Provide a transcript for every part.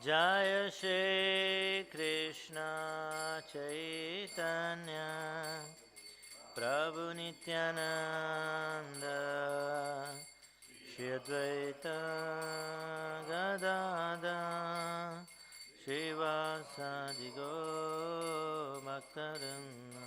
Jaya Shri Krishna Chaitanya Prabhu Nityananda Shri Advaita Gadada Shivasadi Bhaktarinda.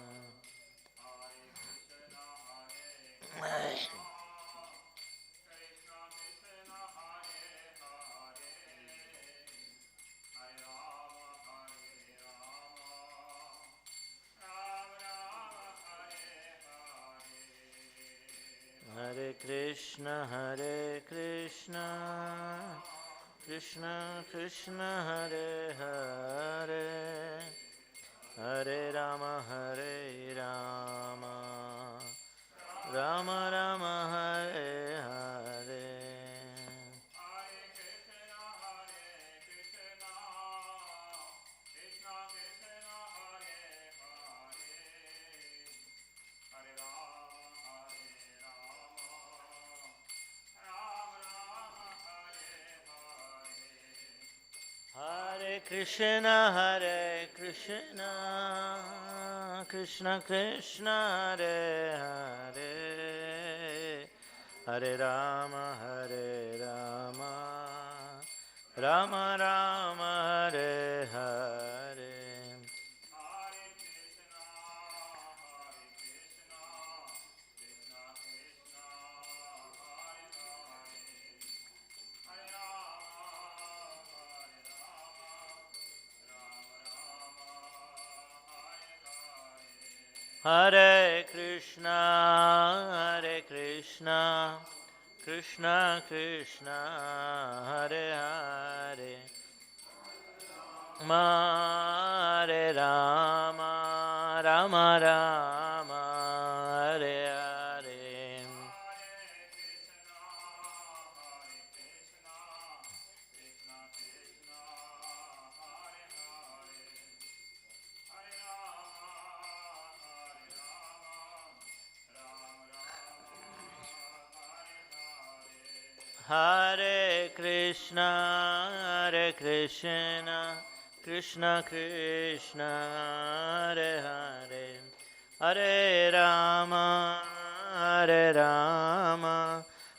Hare Krishna, Krishna Krishna, Hare Hare, Hare Rama, Rama Rama, Hare Hare. Hare Krishna, Krishna Krishna, Hare Hare, Hare Rama, Rama Rama, Hare Hare. Hare Krishna, Krishna Krishna, Hare Hare, Hare Rama, Rama Rama, Hare Hare. Hare Krishna, Krishna Krishna, Hare Hare, Hare Rama,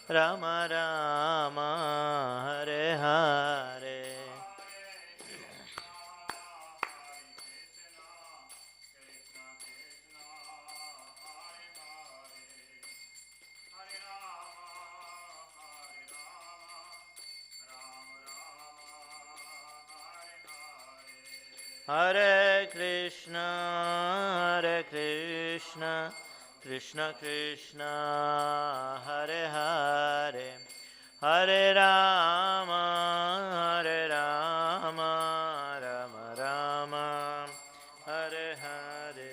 Rama Rama, Hare Hare. Hare Krishna, Krishna Krishna, Hare Hare, Hare Rama, Rama Rama, Hare Hare.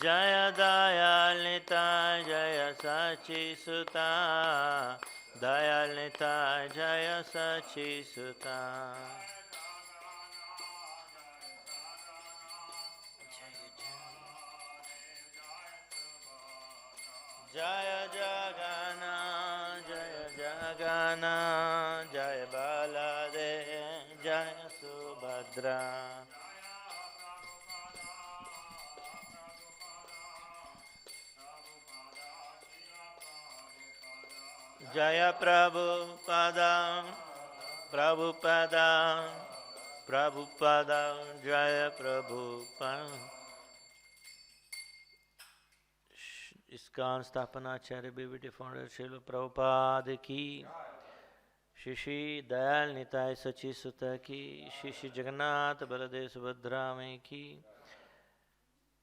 Jaya Dayal Nitai, Jaya Sachi Sutta, Dayal Nitai, Jaya Sachi Sutta. Jaya Jagana, Jaya Baladev, Jaya Subhadra. Jaya Prabhupada, Jaya Prabhupada. ISKCON Sthapanacharya BBT Founder Srila Prabhupada ki, Shri Dayal Nitai Sachi Sutta ki, Shri Jagannath Baladev Subhadra Mai ki,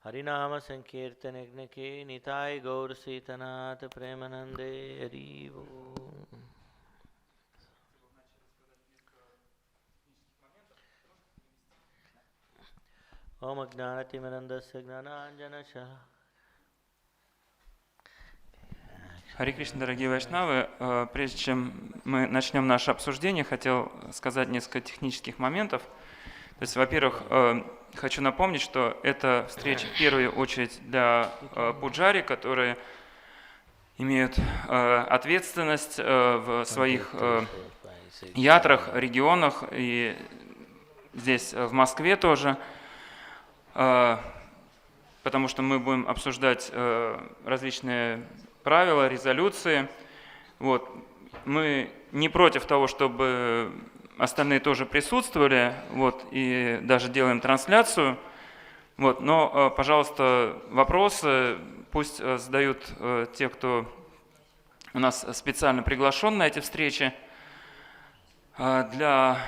Harinama Sankirtan Yajna ki, Nitai Gaur Sitanath Premanande Harivo. Om Ajnanatimirandasya Gnananjana Shah. Харе Кришна, дорогие вайшнавы, прежде чем мы начнем наше обсуждение, хотел сказать несколько технических моментов. То есть, во-первых, хочу напомнить, что эта встреча в первую очередь для пуджари, которые имеют ответственность в своих ятрах, регионах и здесь в Москве тоже, потому что мы будем обсуждать различные правила, резолюции. Вот. Мы не против того, чтобы остальные тоже присутствовали, вот, и даже делаем трансляцию. Вот, но, пожалуйста, вопросы пусть задают те, кто у нас специально приглашен на эти встречи. Для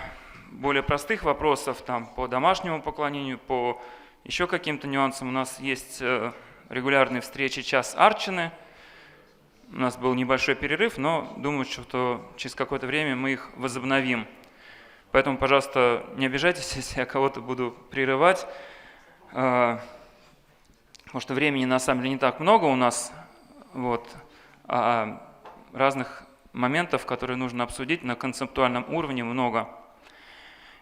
более простых вопросов там, по домашнему поклонению, по еще каким-то нюансам у нас есть регулярные встречи «Час Арчаны». У нас был небольшой перерыв, но думаю, что через какое-то время мы их возобновим. Поэтому, пожалуйста, не обижайтесь, если я кого-то буду прерывать, потому что времени на самом деле не так много у нас, вот, а разных моментов, которые нужно обсудить на концептуальном уровне, много.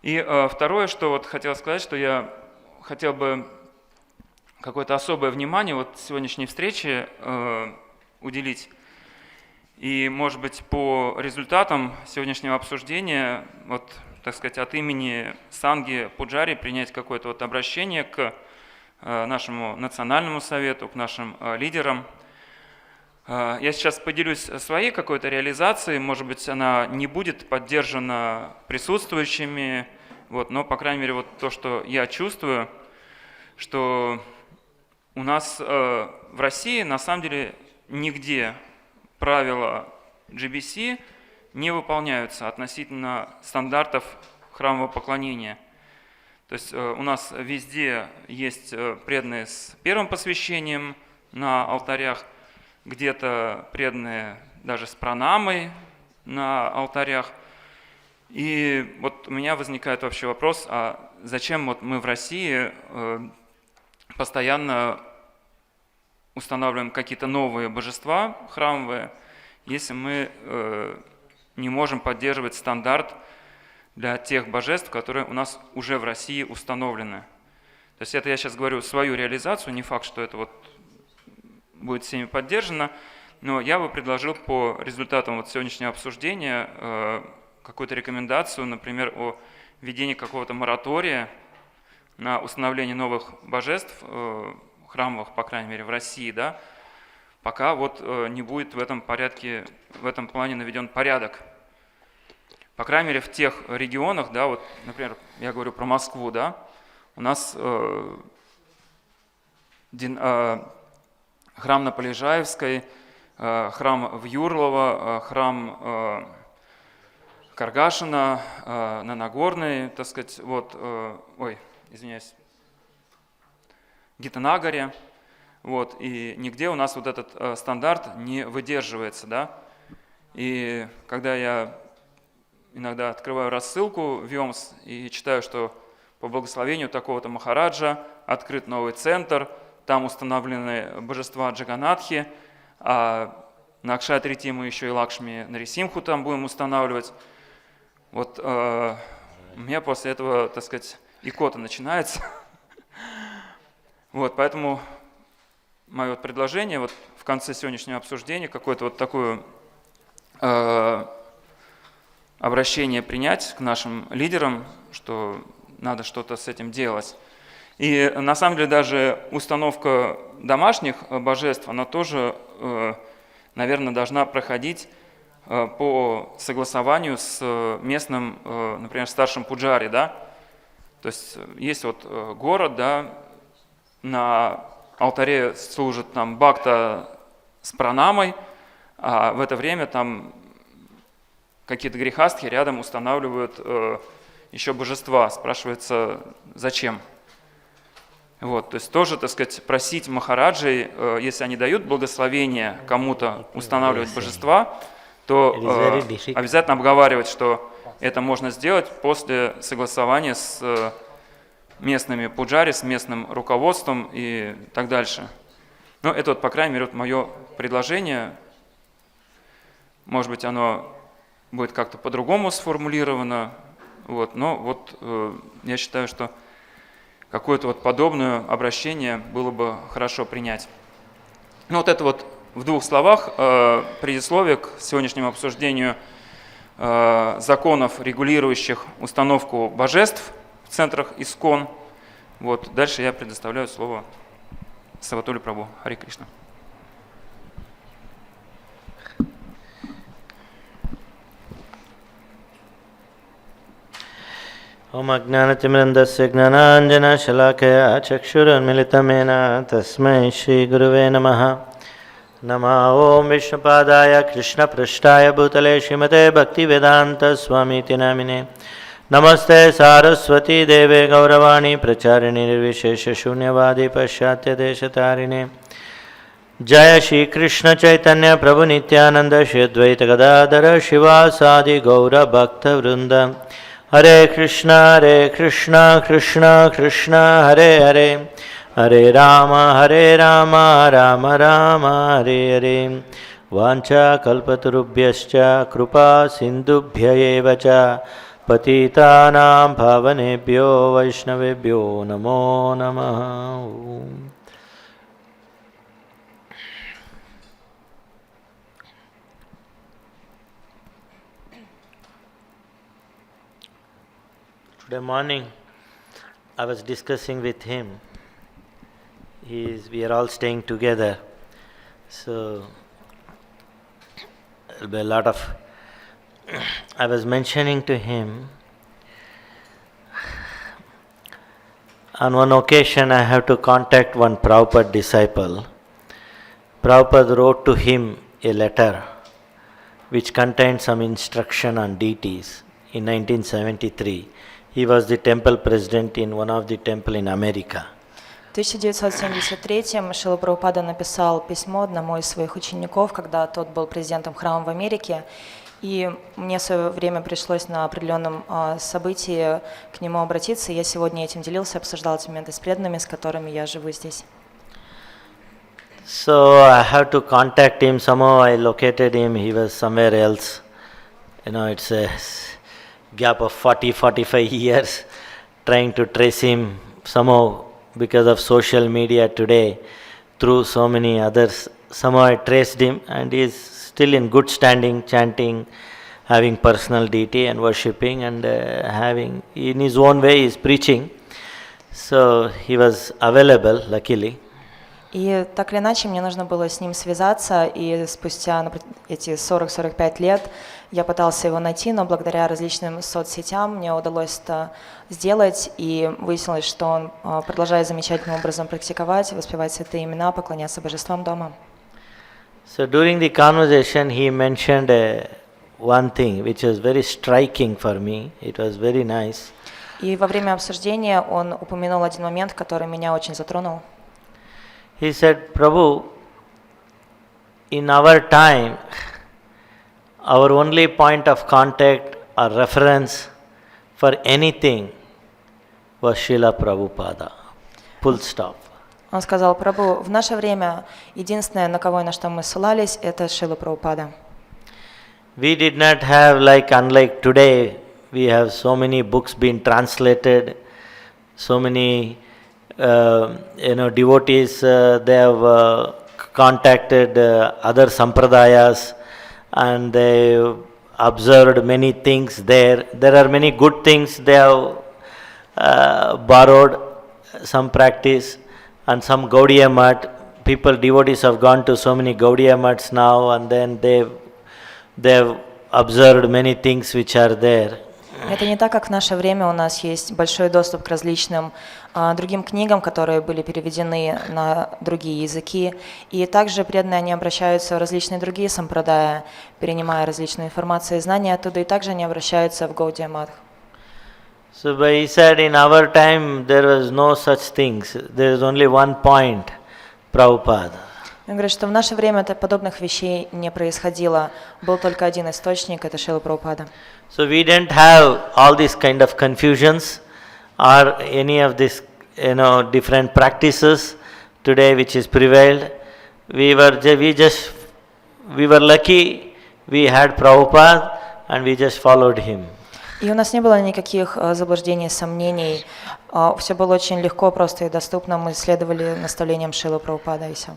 И второе, что вот хотел сказать, что я хотел бы какое-то особое внимание вот сегодняшней встрече уделить. И, может быть, по результатам сегодняшнего обсуждения, вот, так сказать, от имени Санги Пуджари принять какое-то вот обращение к нашему национальному совету, к нашим лидерам. Я сейчас поделюсь своей какой-то реализацией, может быть, она не будет поддержана присутствующими, вот, но, по крайней мере, вот то, что я чувствую, что у нас в России на самом деле нигде правила GBC не выполняются относительно стандартов храмового поклонения. То есть у нас везде есть преданные с первым посвящением на алтарях, где-то преданные даже с пранамой на алтарях. И вот у меня возникает вообще вопрос, а зачем вот мы в России постоянно устанавливаем какие-то новые божества храмовые, если мы не можем поддерживать стандарт для тех божеств, которые у нас уже в России установлены. То есть это я сейчас говорю свою реализацию, не факт, что это вот будет всеми поддержано, но я бы предложил по результатам вот сегодняшнего обсуждения какую-то рекомендацию, например, о введении какого-то моратория на установление новых божеств храмовых, по крайней мере, в России, да, пока вот не будет в этом порядке, в этом плане наведен порядок. По крайней мере, в тех регионах, да, вот, например, я говорю про Москву, да, у нас храм на Полежаевской, храм в Юрлово, храм Каргашина, на Нагорной, так сказать, вот, извиняюсь, Гитанагаре, вот, и нигде у нас вот этот стандарт не выдерживается, да, и когда я иногда открываю рассылку в ВИОМС и читаю, что по благословению такого-то Махараджа открыт новый центр, там установлены божества Джаганатхи, а на Акшай-Трити мы еще и Лакшми Нарисимху там будем устанавливать. Вот у меня после этого, так сказать, икота начинается. Вот, поэтому мое предложение вот в конце сегодняшнего обсуждения какое-то вот такое обращение принять к нашим лидерам, что надо что-то с этим делать. И на самом деле даже установка домашних божеств, она тоже, наверное, должна проходить по согласованию с местным, например, старшим пуджари, да. То есть есть вот город, да, на алтаре служит там бхакта с пранамой, а в это время там какие-то грехастхи рядом устанавливают еще божества. Спрашивается, зачем? Вот, то есть тоже, так сказать, просить махараджей, если они дают благословение кому-то устанавливать божества, то обязательно обговаривать, что это можно сделать после согласования с местными пуджари, с местным руководством и так дальше. Но это вот, по крайней мере, вот мое предложение. Может быть, оно будет как-то по-другому сформулировано, Вот, но вот я считаю, что какое-то вот подобное обращение было бы хорошо принять. Ну вот это вот в двух словах предисловие к сегодняшнему обсуждению законов, регулирующих установку божеств в центрах ИСККОН. Вот, дальше я предоставляю слово Сева-атуле Прабху. Харе Кришна. Om Ajnanatimrandasya Gnananjana Shalakaya Chakshurunmilitamena Tasmai Shri Guruve Namaha. Nama Om Vishnupadaya Krishna Prashtaya Bhutale Srimate Bhaktivedanta Swamiti Namine. Namaste Saraswati Deve Gauravani Pracharini Nirvishesha Shunyavadi Paschatya Deshatarine. Jaya Shri Krishna Chaitanya Prabhu Nityananda Shri Advaita Gadadhara Shivasadi Gaura Bhakta Vrinda. Hare Krishna Krishna Krishna Hare Hare Hare Rama Rama Rama Hare Hare. Vancha kalpatarubhyascha krupa sindubhya eva cha patitanam bhavanebhyo vaishnavebhyo namo namaha. Today morning, I was discussing with him. We are all staying together, so there will be a lot of. I was mentioning to him. On one occasion, I have to contact one Prabhupada disciple. Prabhupada wrote to him a letter which contained some instruction on deities in 1973. He was the temple president in one of the temple in America. В 1973-м Шрила Прабхупада написал письмо одному из своих учеников, когда тот был президентом храма в Америке, и мне в свое время пришлось на определенном событии к нему обратиться, и я сегодня этим делился, обсуждал эти моменты с преданными, с которыми я живу здесь. So I have to contact him. Somehow I located him. He was somewhere else. It's a gap of 40-45 years trying to trace him somehow. Because of social media today, through so many others, somehow I traced him, and he is still in good standing, chanting, having personal deity and worshipping, and having, in his own way, he is preaching. So he was available, luckily. И так или иначе мне нужно было с ним связаться, и спустя эти 40-45 лет я пытался его найти, но благодаря различным соцсетям мне удалось это сделать, и выяснилось, что он продолжает замечательным образом практиковать, воспевать святые имена, поклоняться божествам дома. So during the conversation he mentioned one thing which was very striking for me. It was very nice. И во время обсуждения он упомянул один момент, который меня очень затронул. He said, Prabhu, in our time, our only point of contact or reference for anything was Srila Prabhupada. Full stop. Он сказал: Прабху, в наше время единственное, на кого и на что мы ссылались, это Шрила Прабхупада. We did not have, unlike today, we have so many books being translated, so many devotees, they have contacted other sampradayas and they observed many things there. There are many good things they have borrowed, some practice, and some Gaudiya Math. Devotees have gone to so many Gaudiya Maths now, and then they've observed many things which are there. Это не так, как в наше время у нас есть большой доступ к различным другим книгам, которые были переведены на другие языки. И также преданные они обращаются в различные другие сампрадая, перенимая различную информацию и знания оттуда, и также они обращаются в Гаудия Мадх. So he said, in our time there was no such things. There is only one point, Prabhupada. Он говорит, что в наше время подобных вещей не происходило. Был только один источник, это Шрила Прабхупада. So we didn't have all these kind of confusions or any of this, different practices today which is prevailed. We were lucky. We had Prabhupada and we just followed him. И у нас не было никаких заблуждений, сомнений. Все было очень легко, просто и доступно. Мы следовали наставлениям Шрилы Прабхупады и все.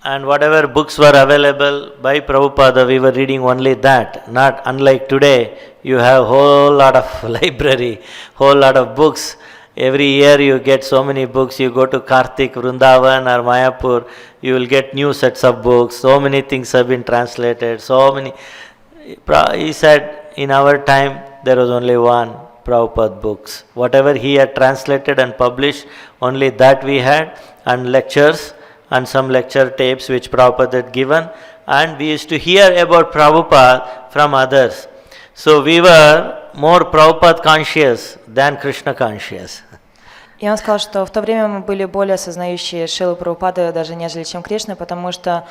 And whatever books were available by Prabhupada, we were reading only that. Not unlike today, you have whole lot of library, whole lot of books. Every year you get so many books. You go to Kartik, Vrindavan or Mayapur, you will get new sets of books. So many things have been translated. So many. He said, in our time, there was only one Prabhupada books. Whatever he had translated and published, only that we had, and lectures and some lecture tapes which Prabhupada had given, and we used to hear about Prabhupada from others. So we were more Prabhupada conscious than Krishna conscious. И он сказал, что в то время мы были более осознающие Шрилу Прабхупады даже нежели чем Кришны, потому что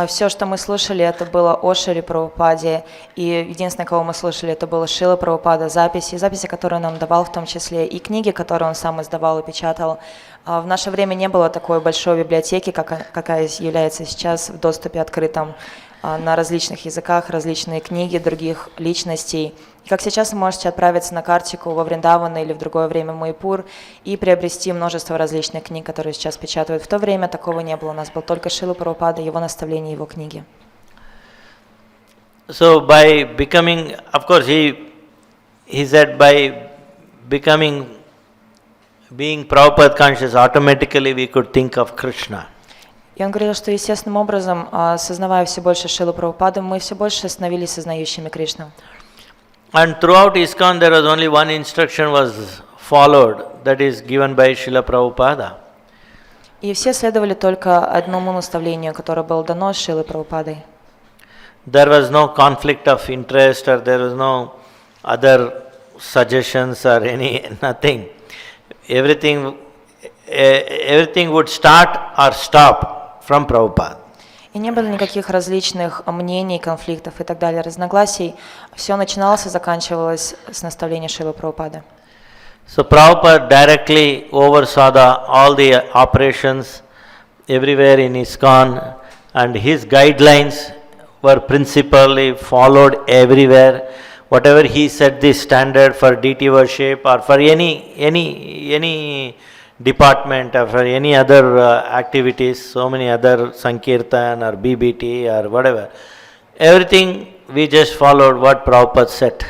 все, что мы слушали, это было о Шриле Прабхупаде, и единственное, кого мы слушали, это было Шрила Прабхупада, записи, которые он нам давал в том числе, и книги, которые он сам издавал и печатал. В наше время не было такой большой библиотеки, какая является сейчас в доступе открытом на различных языках, различные книги других личностей. И как сейчас вы можете отправиться на Картику во Вриндаван или в другое время в Майпур и приобрести множество различных книг, которые сейчас печатают. В то время такого не было. У нас был только Шрила Прабхупада, его наставления, его книги. So by becoming, of course, he said by becoming, being Prabhupada conscious, automatically we could think of Krishna. И он говорил, что естественным образом, осознавая все больше Шрилу Прабхупаду, мы все больше становились сознающими Кришну. And throughout ISKCON there was only one instruction was followed, that is given by Srila Prabhupada. И все следовали только одному наставлению, которое было дано Шрилой Прабхупадой. There was no conflict of interest or there was no other suggestions or nothing. Everything would start or stop from Prabhupada. И не было никаких различных мнений, конфликтов и так далее, разногласий. Все начиналось и заканчивалось с наставления Шрилы Прабхупады. So Prabhupada directly oversaw all the operations everywhere in ISKCON, and his guidelines were principally followed everywhere. Whatever he set the standard for deity worship or for any department or for any other activities, so many other Sankirtan or BBT or whatever, everything we just followed what Prabhupada said.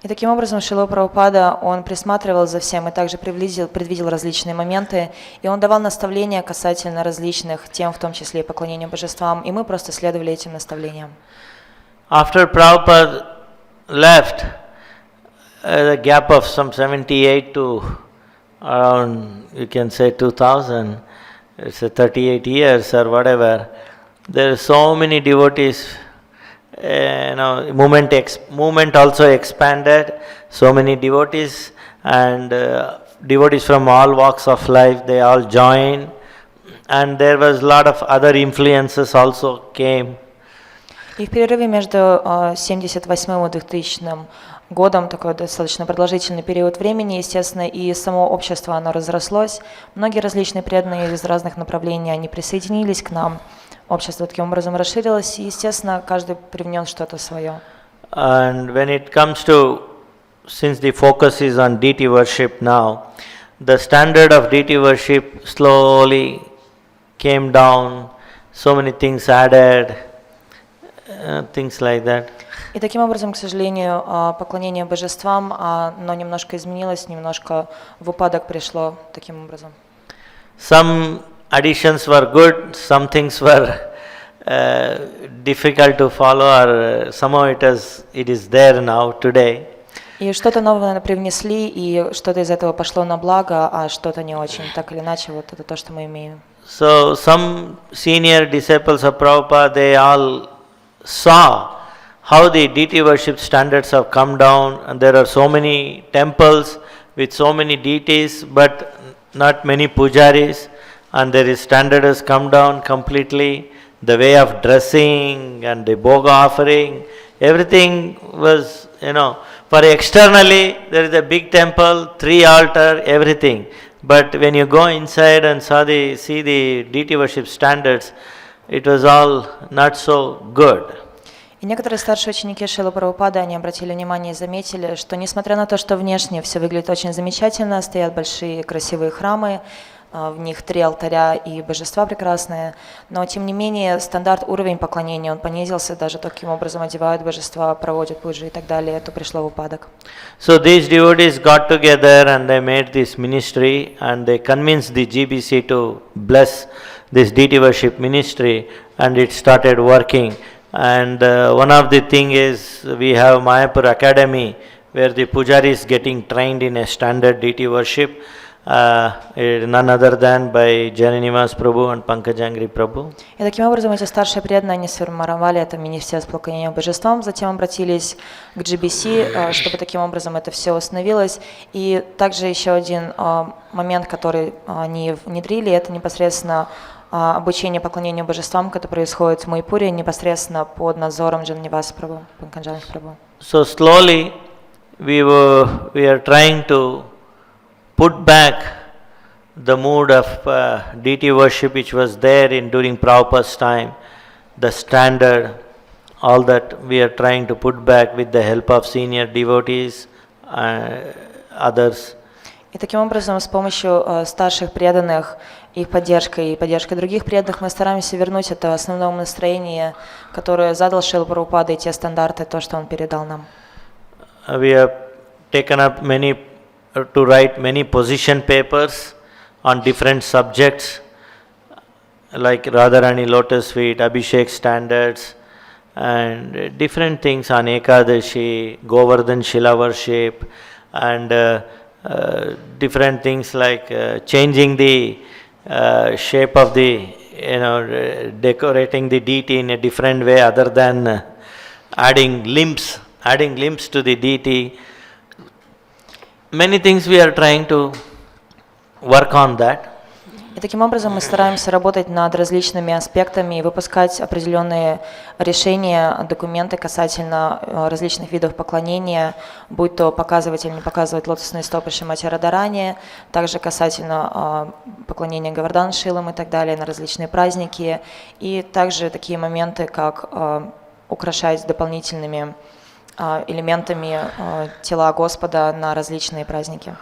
И таким образом Шрила Прабхупада, он присматривал за всем и также предвидел различные моменты, и он давал наставления касательно различных тем, в том числе и поклонению божествам, и мы просто следовали этим наставлениям. After Prabhupada left, the gap of some 78 to around, you can say 2000, it's 38 years or whatever, there are so many devotees. Movement also expanded, so many devotees, and devotees from all walks of life, they all joined, and there was a lot of other influences also came. И в перерыве между 78 и 2000 годом, такой достаточно продолжительный период времени, естественно, и само общество, оно разрослось. Многие различные преданные из разных направлений, они присоединились к нам. Общество таким образом расширилось, и, естественно, каждый привнес что-то свое. And when it comes to, since the focus is on deity worship now, the standard of deity worship slowly came down, so many things added, things like that. И таким образом, к сожалению, поклонение божествам, оно немножко изменилось, немножко в упадок пришло таким образом. Some additions were good, some things were difficult to follow, or somehow it is there now today. И что-то новое, наверное, привнесли, и что-то из этого пошло на благо, а что-то не очень. Так или иначе, вот это то, что мы имеем. So some senior disciples of Prabhupada, they all saw how the deity worship standards have come down, and there are so many temples with so many deities, but not many pujaris. And their standard has come down completely. The way of dressing and the bhoga offering, everything was, for externally there is a big temple, 3 altar, everything. But when you go inside and see the deity worship standards, it was all not so good. И некоторые старшие ученики Шрилы Прабхупады, они обратили внимание и заметили, что несмотря на то, что внешне все выглядит очень замечательно, стоят большие красивые храмы, в них 3 алтаря и божества прекрасные, но тем не менее стандарт, уровень поклонения, он понизился, даже таким образом одевают божества, проводят пуджи и так далее, это пришло в упадок. So these devotees got together and they made this ministry and they convinced the GBC to bless this deity worship ministry and it started working. And one of the thing is we have Mayapur Academy where the pujari is getting trained in a standard deity worship. None other than by Jananivas Prabhu and Pankajangri Prabhu. И таким образом эти старшие преданные, они сформировали это министерство поклонения божествам, затем обратились к GBC, чтобы таким образом это все установилось. И также еще один момент, который они внедрили, это непосредственно обучение поклонению божествам, которое происходит в Майпуре, непосредственно под надзором Джананиваса Прабhu, Панкаджангри Прабhu. So slowly we are trying to put back the mood of deity worship which was there during Prabhupada's time, the standard, all that we are trying to put back with the help of senior devotees and others. И таким образом, с помощью старших преданных, их поддержкой и поддержкой других преданных, мы стараемся вернуть это основное настроение, которое задал Шрила Прабхупада, и те стандарты, то, что он передал нам. We have taken up to write many position papers on different subjects like Radharani Lotus Feet, Abhishek standards and different things on Ekadashi, Govardhan Shila worship and different things like changing the shape of the, decorating the deity in a different way other than adding limbs to the deity. Many things we are trying to work on that. И таким образом мы стараемся работать над различными аспектами и выпускать определенные решения, документы касательно различных видов поклонения, будь то показывать или не показывать лотосные стопы Шримати Радхарани, также касательно поклонения Говардан Шилам и так далее на различные праздники, и также такие моменты, как украшать дополнительными элементами тела Господа на различные праздники.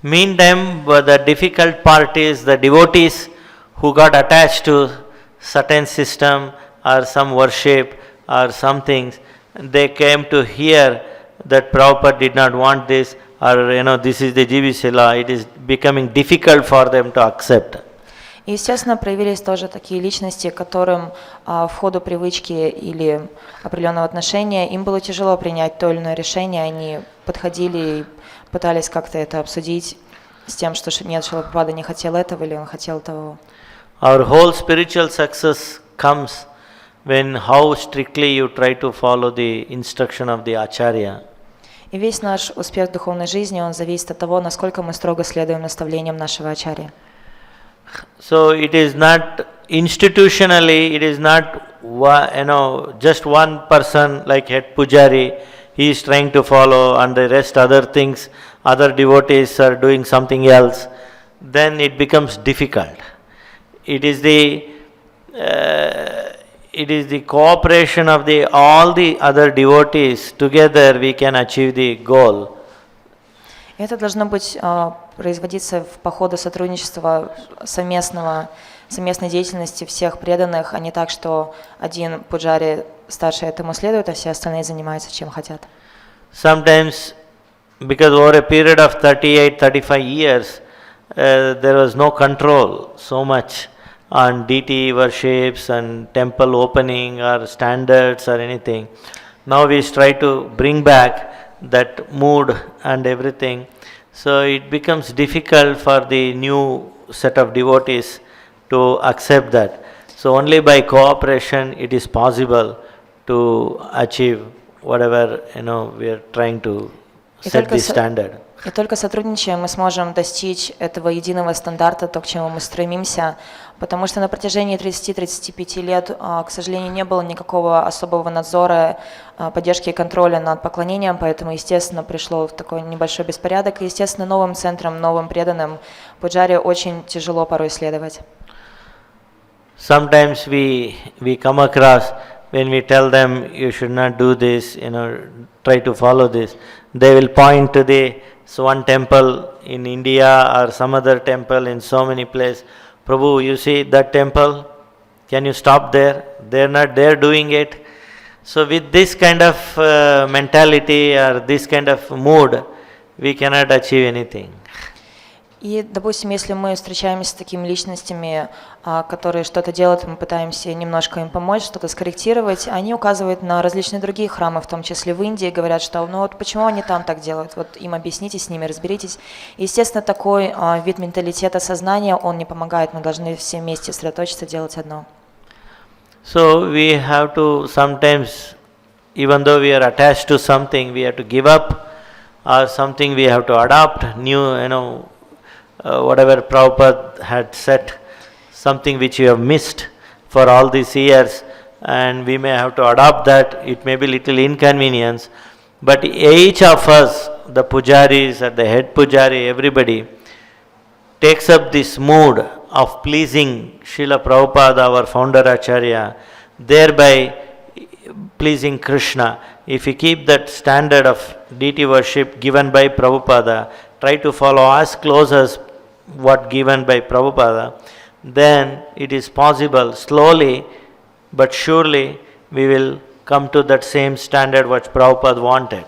Meantime, the difficult part is the devotees who got attached to certain system or some worship or some things, they came to hear that Prabhupada did not want this or this is the GBC law, it is becoming difficult for them to accept. И, естественно, проявились тоже такие личности, которым в ходу привычки или определенного отношения им было тяжело принять то или иное решение, они подходили и пытались как-то это обсудить с тем, что нет, Шрила Прабхупада не хотел этого или он хотел того. Our whole spiritual success comes when how strictly you try to follow the instruction of the Acharya. И весь наш успех в духовной жизни, он зависит от того, насколько мы строго следуем наставлениям нашего Ачарьи. So it is not institutionally, it is not just one person like head pujari, he is trying to follow and the rest other things, other devotees are doing something else, then it becomes difficult. It is the cooperation of all the other devotees, together we can achieve the goal. Это должно быть производиться по ходу сотрудничества совместной деятельности всех преданных, а не так, что один пуджари старший этому следует, а все остальные занимаются чем хотят. Sometimes, because over a period of 38-35 years, there was no control so much on deity worships and temple opening or standards or anything. Now we try to bring back that mood and everything. So it becomes difficult for the new set of devotees to accept that. So only by cooperation it is possible to achieve whatever we are trying to set the standard. И только сотрудничая мы сможем достичь этого единого стандарта, то, к чему мы стремимся, потому что на протяжении 30-35 лет, к сожалению, не было никакого особого надзора, поддержки и контроля над поклонением, поэтому, естественно, пришло в такой небольшой беспорядок, и, естественно, новым центрам, новым преданным пуджари очень тяжело порой следовать. Sometimes we come across when we tell them you should not do this, try to follow this, they will point to one temple in India or some other temple in so many places. Prabhu, you see that temple? Can you stop there? They're not there doing it. So with this kind of mentality or this kind of mood, we cannot achieve anything. И, допустим, если мы встречаемся с такими личностями, которые что-то делают, мы пытаемся немножко им помочь, что-то скорректировать, они указывают на различные другие храмы, в том числе в Индии, говорят, что ну вот почему они там так делают, вот им объясните, с ними разберитесь. Естественно, такой вид менталитета сознания, он не помогает, мы должны все вместе сосредоточиться, делать одно. So we have to sometimes, even though we are attached to something, we have to give up, or something we have to adopt, new, whatever Prabhupada had said, something which you have missed for all these years, and we may have to adopt that. It may be little inconvenience, but each of us, the pujaris or the head pujari, everybody takes up this mood of pleasing Srila Prabhupada, our founder Acharya, thereby pleasing Krishna. If you keep that standard of deity worship given by Prabhupada, try to follow as close as what given by Prabhupada, then it is possible, slowly but surely we will come to that same standard what Prabhupada wanted.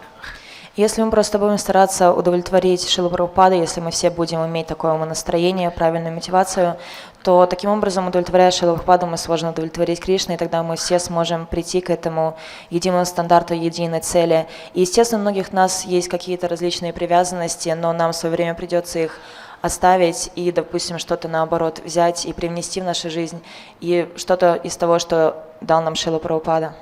Если мы просто будем стараться удовлетворить Шрилу Прабхупаду, если мы все будем иметь такое умонастроение, правильную мотивацию, то таким образом, удовлетворяя Шрилу Прабхупаду, мы сможем удовлетворить Кришну, и тогда мы все сможем прийти к этому единому стандарту, единой цели. И, естественно, у многих нас есть какие-то различные привязанности, но нам в свое время придется их оставить и, допустим, что-то наоборот взять и привнести в нашу жизнь, и что-то из того, что дал нам Шрила Прабхупада.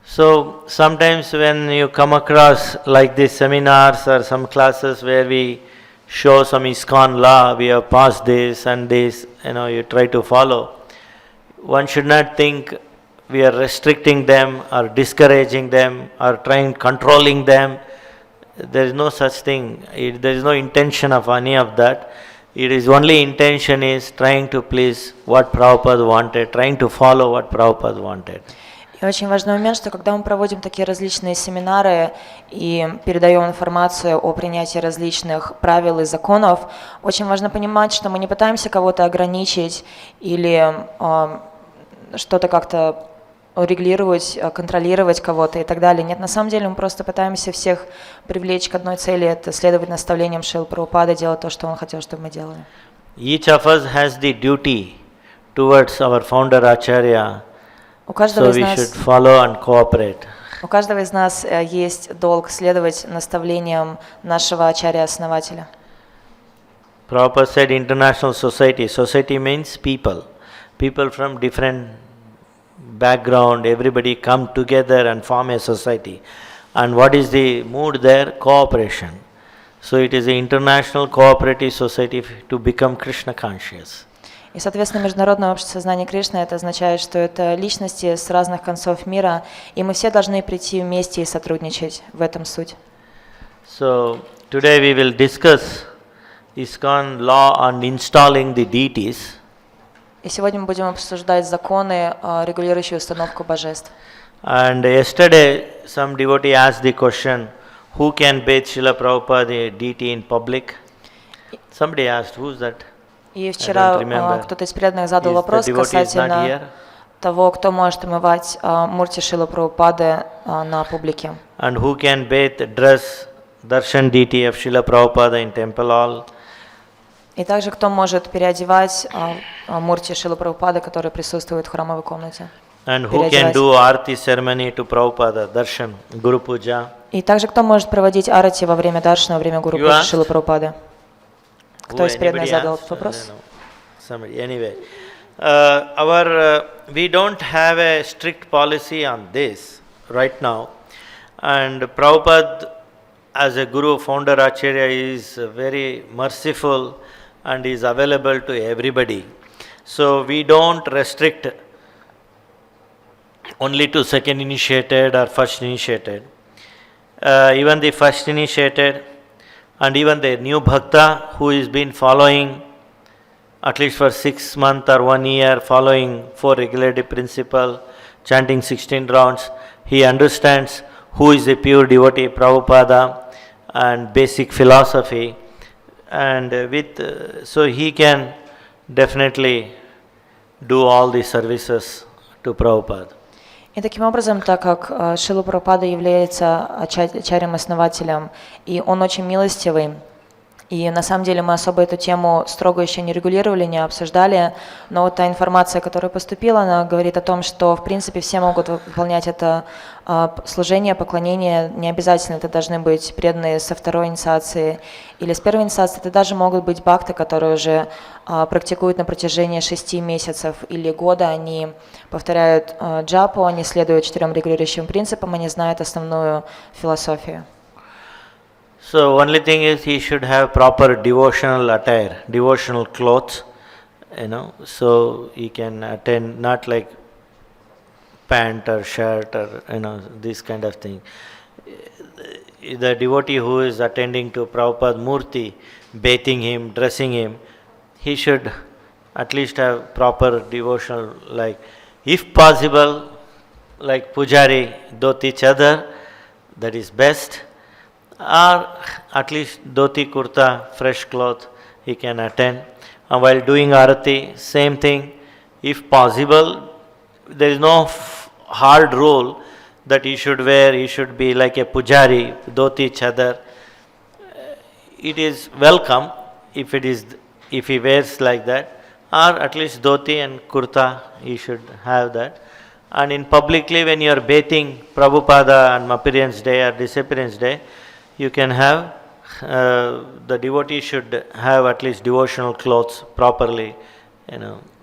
So sometimes when you come across like these seminars or some classes where we show some ISKCON law, we have passed this and this, you try to follow. One should not think we are restricting them or discouraging them or controlling them. There is no such thing. There is no intention of any of that. It is only intention is trying to please what Prabhupada wanted, trying to follow what Prabhupada wanted. И очень важный момент, что когда мы проводим такие различные семинары и передаем информацию о принятии различных правил и законов, очень важно понимать, что мы не пытаемся кого-то ограничить или что-то как-то регулировать, контролировать кого-то и так далее. Нет, на самом деле мы просто пытаемся всех привлечь к одной цели, это следовать наставлениям Шрилы Прабхупады, делать то, что он хотел, чтобы мы делали. Each of us has the duty towards our founder Acharya. So we should follow and cooperate. У каждого из нас есть долг следовать наставлениям нашего ачарья-основателя. Prabhupada said international society. Society means people. People from different background, everybody come together and form a society. And what is the mood there? Cooperation. So it is an international cooperative society to become Krishna conscious. И, соответственно, Международное общество сознания Кришны, это означает, что это личности с разных концов мира, и мы все должны прийти вместе и сотрудничать. В этом суть. So, today we will discuss ISKCON law on installing the deities. И сегодня мы будем обсуждать законы, регулирующие установку божеств. And yesterday some devotee asked the question, who can bathe Srila Prabhupada the deity in public? Somebody asked, who's that? И вчера кто-то из преданных задал вопрос касательно того, кто может омывать мурти Шрилы Прабхупады на публике. And who can bathe, dress darshan deity of Srila Prabhupada in temple hall? И также кто может переодевать мурти Шрилы Прабхупады, которые присутствуют в храмовой комнате. And who can do arati ceremony to Prabhupada, darshan, Guru Puja? И также кто может проводить арати во время даршана, во время Гуру Пуджи Шрилы Прабхупады? Кто из преданных задал этот вопрос? Anyway, we don't have a strict policy on this right now, and Prabhupada as a Guru founder Acharya is very merciful and is available to everybody. So we don't restrict only to second initiated or first initiated. Even the first initiated and even the new bhakta who has been following at least for 6 months or 1 year, following 4 regulative principles, chanting 16 rounds, he understands who is the pure devotee Prabhupada and basic philosophy, and so he can definitely do all the services to Prabhupada. И таким образом, так как Шрила Прабхупада является ачарьем-основателем, и он очень милостивый, и на самом деле мы особо эту тему строго еще не регулировали, не обсуждали, но вот та информация, которая поступила, она говорит о том, что в принципе все могут выполнять это служение, поклонение, не обязательно это должны быть преданные со второй инициации или с первой инициации, это даже могут быть бхакты, которые уже практикуют на протяжении 6 месяцев или года, они повторяют джапу, они следуют 4 регулирующим принципам, они знают основную философию. So only thing is he should have proper devotional attire, devotional clothes, so he can attend, not like pant or shirt or this kind of thing. The devotee who is attending to Prabhupada Murti, bathing him, dressing him, he should at least have proper devotional, like if possible, like pujari, dhoti chadar, that is best. Or at least dhoti kurta, fresh cloth, he can attend. And while doing arati, same thing. If possible, there is no hard rule that he should be like a pujari, dhoti chadar. It is welcome if he wears like that, or at least dhoti and kurta, he should have that. And in publicly, when you are bathing Prabhupada on Appearance Day or Disappearance Day, you can have, the devotee should have at least devotional clothes properly,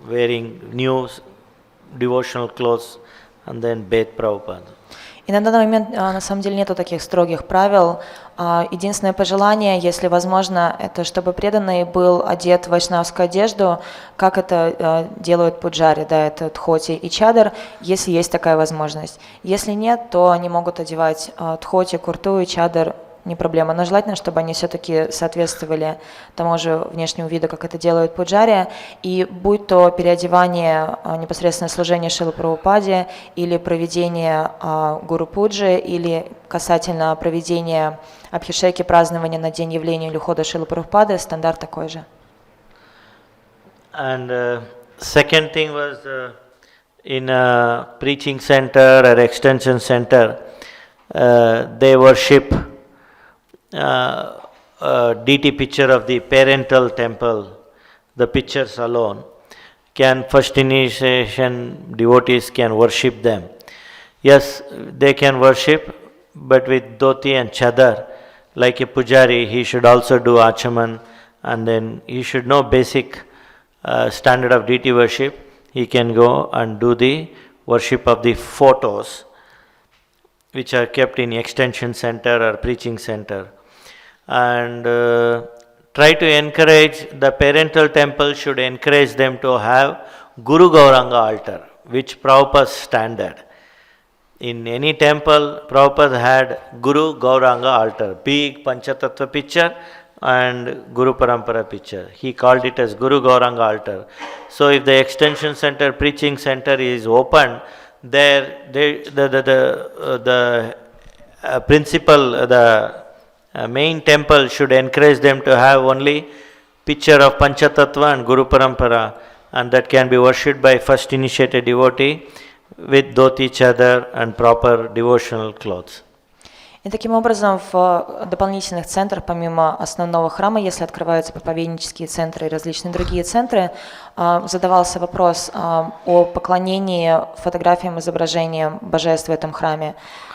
wearing new devotional clothes and then bathe Prabhupada. И на данный момент на самом деле нету таких строгих правил. Единственное пожелание, если возможно, это чтобы преданный был одет в вайшнавскую одежду, как это делают пуджари, да, это дхоти и чадар, если есть такая возможность. Если нет, то они могут одевать дхоти, курту и чадар, не проблема, но желательно, чтобы они все-таки соответствовали тому же внешнему виду, как это делают пуджари, и будь то переодевание непосредственно служения Шриле Прабхупаде, или проведение гуру пуджи, или касательно проведения абхишеки, празднования на день явления или ухода Шрилы Прабхупады, стандарт такой же. And second thing was in a preaching center or extension center, they worship DT picture of the parental temple, the pictures alone. First initiation devotees can worship them. Yes, they can worship, but with dhoti and chadar, like a pujari, he should also do achaman, and then he should know basic standard of deity worship. He can go and do the worship of the photos, which are kept in extension center or preaching center. And try to encourage, the parental temple should encourage them to have Guru Gauranga altar, which Prabhupada's standard. In any temple, Prabhupada had Guru Gauranga altar, big Panchatattva picture and Guru Parampara picture. He called it as Guru Gauranga altar. So if the extension center, preaching center is open, there the principal, the main temple should encourage them to have only picture of Panchatattva and Guru Parampara, and that can be worshipped by first initiated devotee with dhoti, chadar and proper devotional clothes. И таким образом в дополнительных центрах, помимо основного храма, если открываются проповеднические центры и различные другие центры, задавался вопрос о поклонении фотографиям, изображениям божеств в этом храме.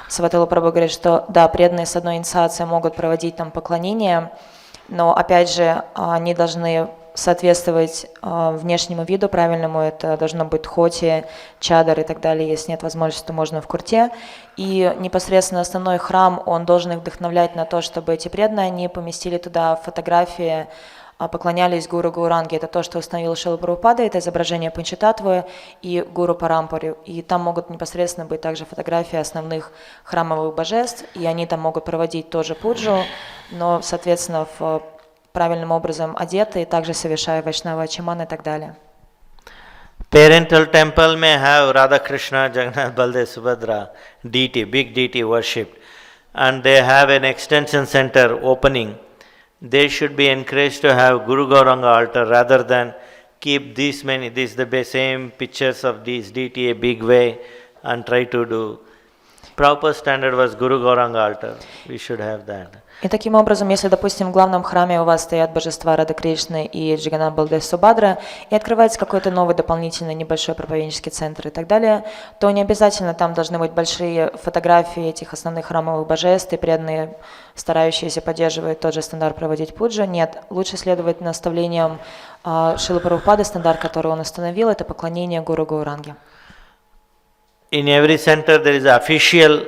Сева-атула Прабху говорит, что да, преданные с одной инициацией могут проводить там поклонение, но опять же они должны соответствовать внешнему виду правильному, это должно быть дхоти, чадар и так далее, если нет возможности, то можно в курте. И непосредственно основной храм, он должен их вдохновлять на то, чтобы эти преданные, они поместили туда фотографии, поклонялись Гуру Гауранге. Это то, что установил Шрила Прабхупада, это изображение Панчататтвы и Гуру Парампари. И там могут непосредственно быть также фотографии основных храмовых божеств, и они там могут проводить тоже пуджу, но, соответственно, правильным образом одеты, и также совершая вайшнава ачаман и так далее. Parental temple may have Radha Krishna, Jagannath, Baldev, Subhadra, deity, big deity worshipped, and they have an extension center opening. They should be encouraged to have Guru Gauranga altar rather than keep these the same pictures of these deity a big way and try to do. Proper standard was Guru Gauranga altar. We should have that. И таким образом, если, допустим, в главном храме у вас стоят божества Рады Кришны и Джаганнат Балдев Субхадра, и открывается какой-то новый дополнительный небольшой проповеднический центр и так далее, то не обязательно там должны быть большие фотографии этих основных храмовых божеств и преданные, старающиеся поддерживать тот же стандарт проводить пуджу. Нет, лучше следовать наставлениям Шрилы Прабхупады, стандарт, который он установил, это поклонение Гуру Гауранге. In every center there is official,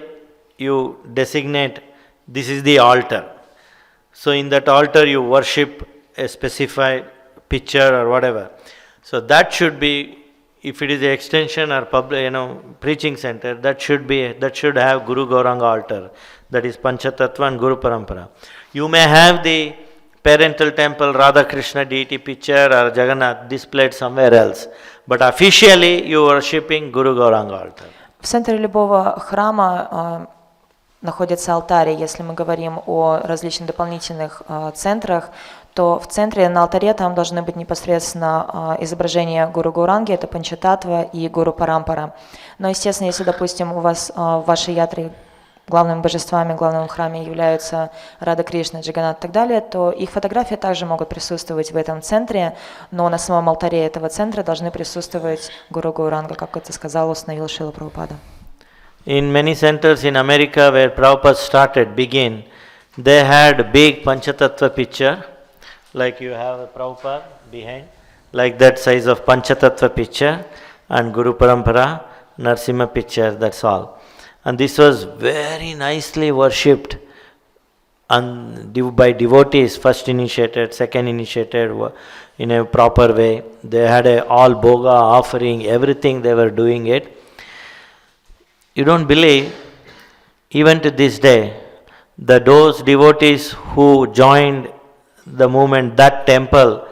you designate this is the altar. So in that altar you worship a specified picture or whatever. So that should be, if it is an extension or public, preaching center, that should have Guru Gauranga altar. That is Panchatattva and Guru Parampara. You may have the parental temple Radha Krishna deity picture or Jagannath displayed somewhere else. But officially you are worshipping Guru Gauranga altar. В центре любого храма находится алтарь. Если мы говорим о различных дополнительных центрах, то в центре на алтаре там должны быть непосредственно изображения Гуру Гауранги, это Панчататтва и Гуру Парампара. Но, естественно, если, допустим, у вас в вашей ятре главными божествами, главным храме являются Рада Кришна, Джаганнат и так далее, то их фотографии также могут присутствовать в этом центре, но на самом алтаре этого центра должны присутствовать Гуру Гауранга, как это сказал, установил Шрила Прабхупада. In many centers in America where Prabhupada began, they had big Panchatattva picture, like you have a Prabhupada behind, like that size of Panchatattva picture, and Guru Parampara, Narsimha picture, that's all. And this was very nicely worshipped and by devotees, first initiated, second initiated, in a proper way. They had all bhoga, offering, everything they were doing it. You don't believe, even to this day, those devotees who joined the movement, that temple,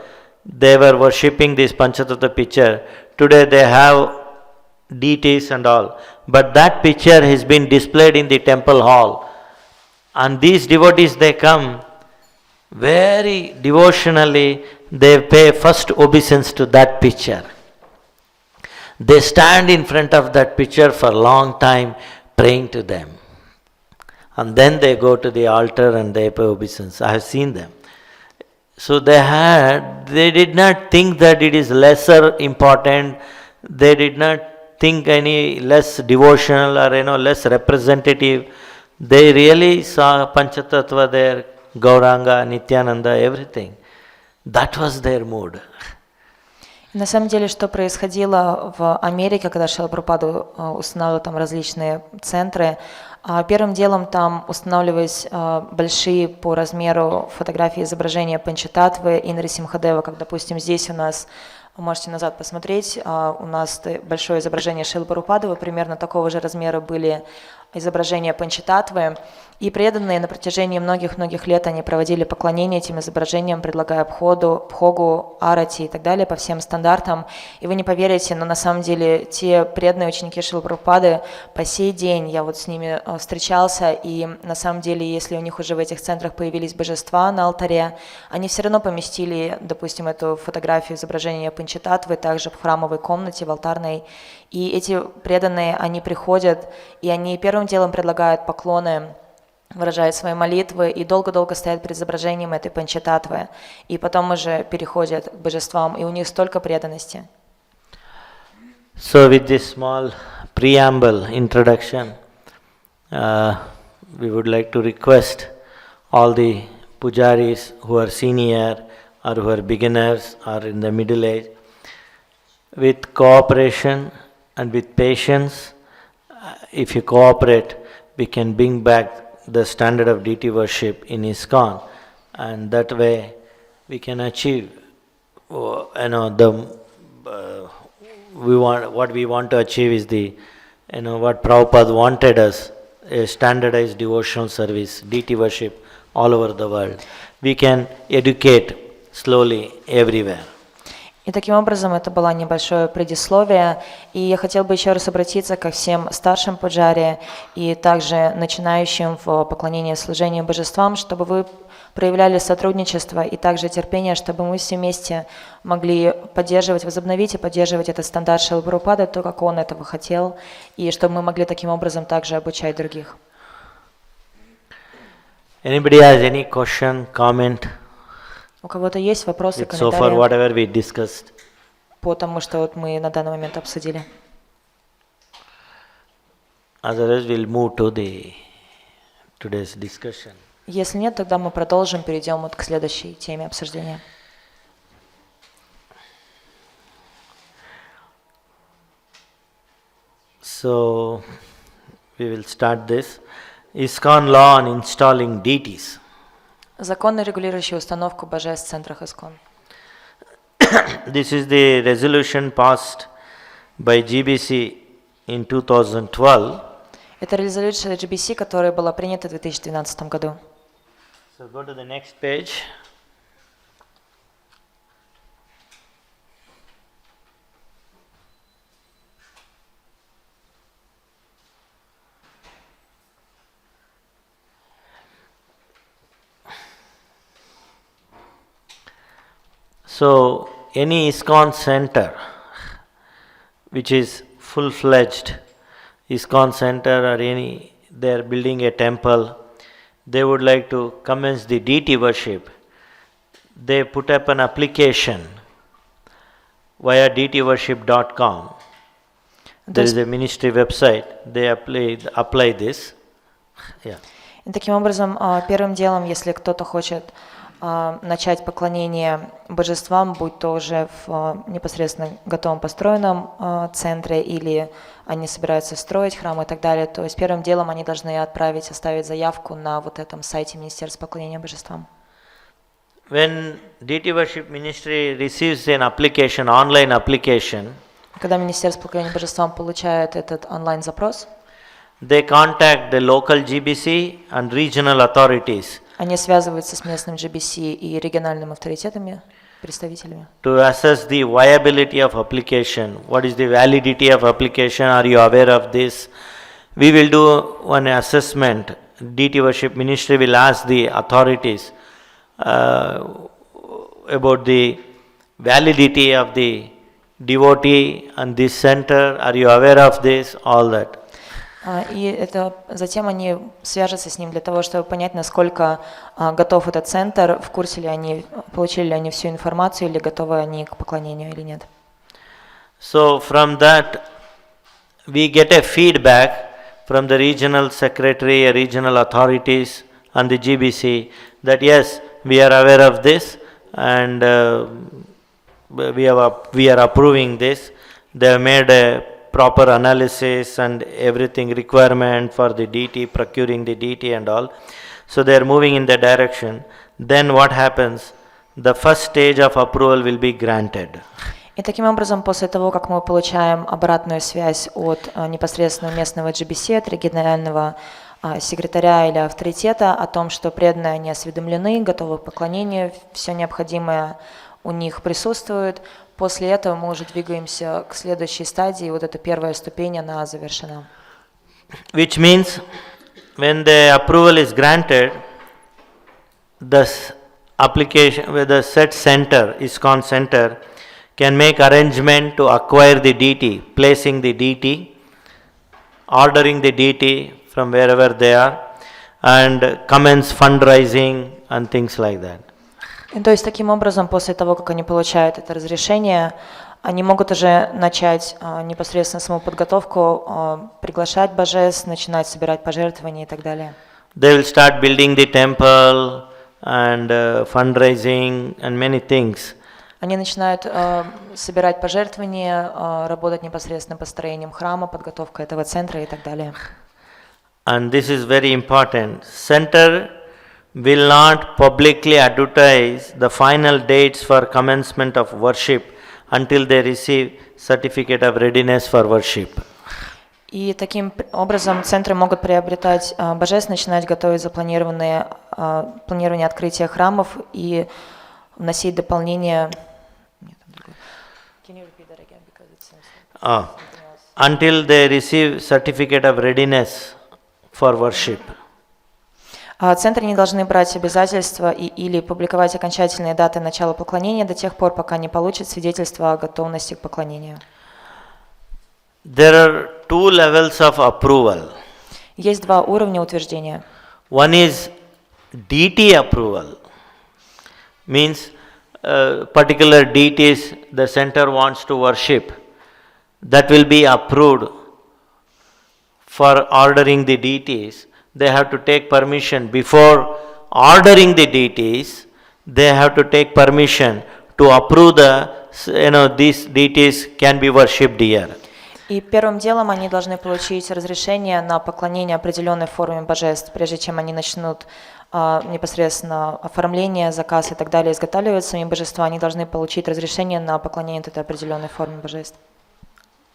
they were worshipping this Panchatattva picture. Today they have deities and all. But that picture has been displayed in the temple hall. And these devotees, they come very devotionally, they pay first obeisance to that picture. They stand in front of that picture for a long time praying to them. And then they go to the altar and they pay obeisance. I have seen them. So they did not think that it is lesser important. They did not think any less devotional or less representative. They really saw Panchatattva there, Gauranga, Nityananda, everything. That was their mood. На самом деле, что происходило в Америке, когда Шрила Прабхупада устанавливал там различные центры, первым делом там устанавливались большие по размеру фотографии изображения Панчататтвы и Нарисимхадева, как, допустим, здесь у нас, вы можете назад посмотреть, у нас большое изображение Шрилы Прабхупады, примерно такого же размера были изображения Панчататтвы, и преданные на протяжении многих-многих лет они проводили поклонение этим изображениям, предлагая бхогу, арати и так далее по всем стандартам. И вы не поверите, но на самом деле те преданные ученики Шрилы Прабхупады по сей день, я вот с ними встречался, и на самом деле, если у них уже в этих центрах появились божества на алтаре, они все равно поместили, допустим, эту фотографию изображения Панчататтвы также в храмовой комнате, в алтарной. И эти преданные, они приходят, и они первым делом предлагают поклоны, выражают свои молитвы и долго-долго стоят перед изображением этой Панчататтвы. И потом уже переходят к божествам, и у них столько преданности. So with this small preamble, introduction, we would like to request all the pujaris who are senior or who are beginners or in the middle age, with cooperation and with patience, if you cooperate, we can bring back the standard of deity worship in ISKCON, and that way we can achieve what we want to achieve is what Prabhupada wanted us, a standardized devotional service, deity worship all over the world. We can educate slowly everywhere. И таким образом это было небольшое предисловие, и я хотел бы еще раз обратиться ко всем старшим пуджари и также начинающим в поклонении и служении божествам, чтобы вы проявляли сотрудничество и также терпение, чтобы мы все вместе могли поддерживать, возобновить и поддерживать этот стандарт Шрилы Прабхупады, то, как он этого хотел, и чтобы мы могли таким образом также обучать других. Anybody has any question, comment? У кого-то есть вопросы, So far, комментарии whatever we discussed. по тому, что вот мы на данный момент обсудили? Otherwise, we'll move to today's discussion. Если нет, тогда мы продолжим, перейдем вот к следующей теме обсуждения. So, we will start this. ISKCON law on installing deities. Законы, регулирующие установку божеств в центрах ИСККОН. This is the resolution passed by GBC in 2012. Это резолюция GBC, которая была принята в 2012 году. So go to the next page. So any ISKCON center which is full-fledged ISKCON center or any, they are building a temple, they would like to commence the deity worship, they put up an application via deityworship.com. There is a ministry website, they apply this. Yeah. И таким образом, первым делом, если кто-то хочет начать поклонение божествам, будь то уже в непосредственно готовом построенном центре или они собираются строить храм и так далее, то есть первым делом они должны оставить заявку на вот этом сайте Министерства поклонения божествам. When Deity Worship Ministry receives an application, online application, когда Министерство поклонения божествам получает этот онлайн-запрос, they contact the local GBC and regional authorities они связываются с местным GBC и региональными авторитетами, представителями. To assess the viability of application. What is the validity of application? Are you aware of this? We will do one assessment. Deity Worship Ministry will ask the authorities about the validity of the devotee and this center. Are you aware of this? All that. И затем они свяжутся с ним для того, чтобы понять, насколько готов этот центр, в курсе ли они, получили ли они всю информацию, или готовы они к поклонению или нет. So from that we get a feedback from the regional secretary, regional authorities and the GBC that yes, we are aware of this and we are approving this. They have made a proper analysis and everything requirement for the deity, procuring the deity and all. So they are moving in that direction. Then what happens? The first stage of approval will be granted. И таким образом, после того, как мы получаем обратную связь от непосредственно местного GBC, от регионального секретаря или авторитета о том, что преданные они осведомлены, готовы к поклонению, все необходимое у них присутствует, после этого мы уже двигаемся к следующей стадии, вот эта первая ступень, она завершена. Which means, when the approval is granted, the application with the set center, ISKCON center, can make arrangement to acquire the deity, placing the deity, ordering the deity from wherever they are, and commence fundraising and things like that. То есть таким образом, после того, как они получают это разрешение, они могут уже начать непосредственно саму подготовку, приглашать божеств, начинать собирать пожертвования и так далее. They will start building the temple and fundraising and many things. Они начинают собирать пожертвования, работать непосредственно построением храма, подготовкой этого центра и так далее. And this is very important. Center will not publicly advertise the final dates for commencement of worship until they receive certificate of readiness for worship. И таким образом центры могут приобретать божеств, начинать готовить запланированные планирование открытия храмов и вносить дополнения until they receive certificate of readiness for worship. Центры не должны брать обязательства или публиковать окончательные даты начала поклонения до тех пор, пока не получат свидетельство о готовности к поклонению. There are two levels of approval. Есть два уровня утверждения. One is deity approval, means particular deities the center wants to worship, that will be approved. For ordering the deities, they have to take permission. Before ordering the deities, they have to take permission to approve these deities can be worshipped here. И первым делом они должны получить разрешение на поклонение определенной форме божеств, прежде чем они начнут непосредственно оформление, заказ и так далее, изготавливать свои божества, они должны получить разрешение на поклонение этой определенной форме божеств.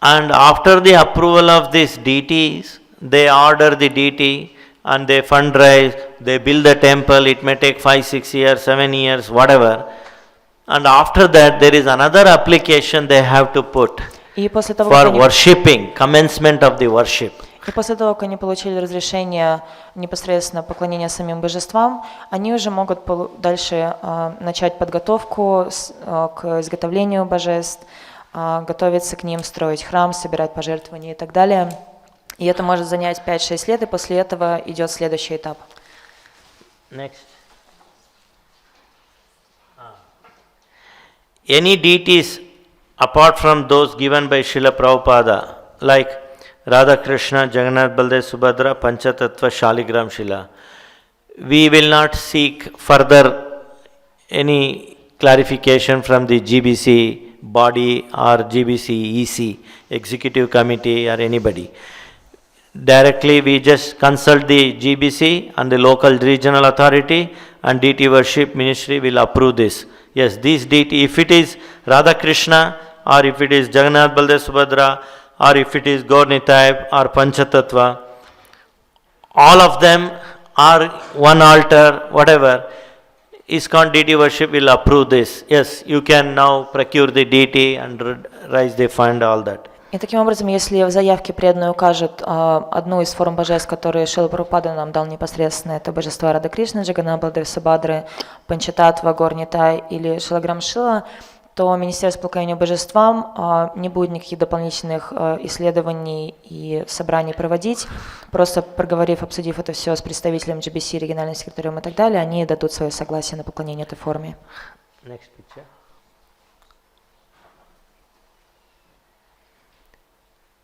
And after the approval of these deities, they order the deity and they fundraise, they build the temple, it may take 5, 6 years, 7 years, whatever. And after that, there is another application they have to put. И после того, For worshipping, commencement of the worship. И после того, как они получили разрешение непосредственно поклонения самим божествам, они уже могут дальше начать подготовку к изготовлению божеств, готовиться к ним, строить храм, собирать пожертвования и так далее. И это может занять 5-6 лет, и после этого идет следующий этап. Next. Any deities apart from those given by Srila Prabhupada, like Radha Krishna, Jagannath, Baldev, Subhadra, Panchatattva, Shaligram Shila, we will not seek further any clarification from the GBC body or GBC EC, Executive Committee or anybody. Directly we just consult the GBC and the local regional authority, and deity worship ministry will approve this. Yes, this deity, if it is Radha Krishna, or if it is Jagannath, Baldev, Subhadra, or if it is Gaur Nitai or Panchatattva, all of them are one altar, whatever, ISKCON deity worship will approve this. Yes, you can now procure the deity and raise the fund, all that. И таким образом, если в заявке преданные укажут одну из форм божеств, которые Шрила Прабхупада нам дал непосредственно, это божества Рада Кришны, Джаганнат, Балдев, Субхадры, Панчататтва, Гор Нитай или Шилаграм Шила, то Министерство по поклонению божествам не будет никаких дополнительных исследований и собраний проводить. Просто проговорив, обсудив это все с представителем GBC, региональным секретарем и так далее, они дадут свое согласие на поклонение этой форме. Next picture.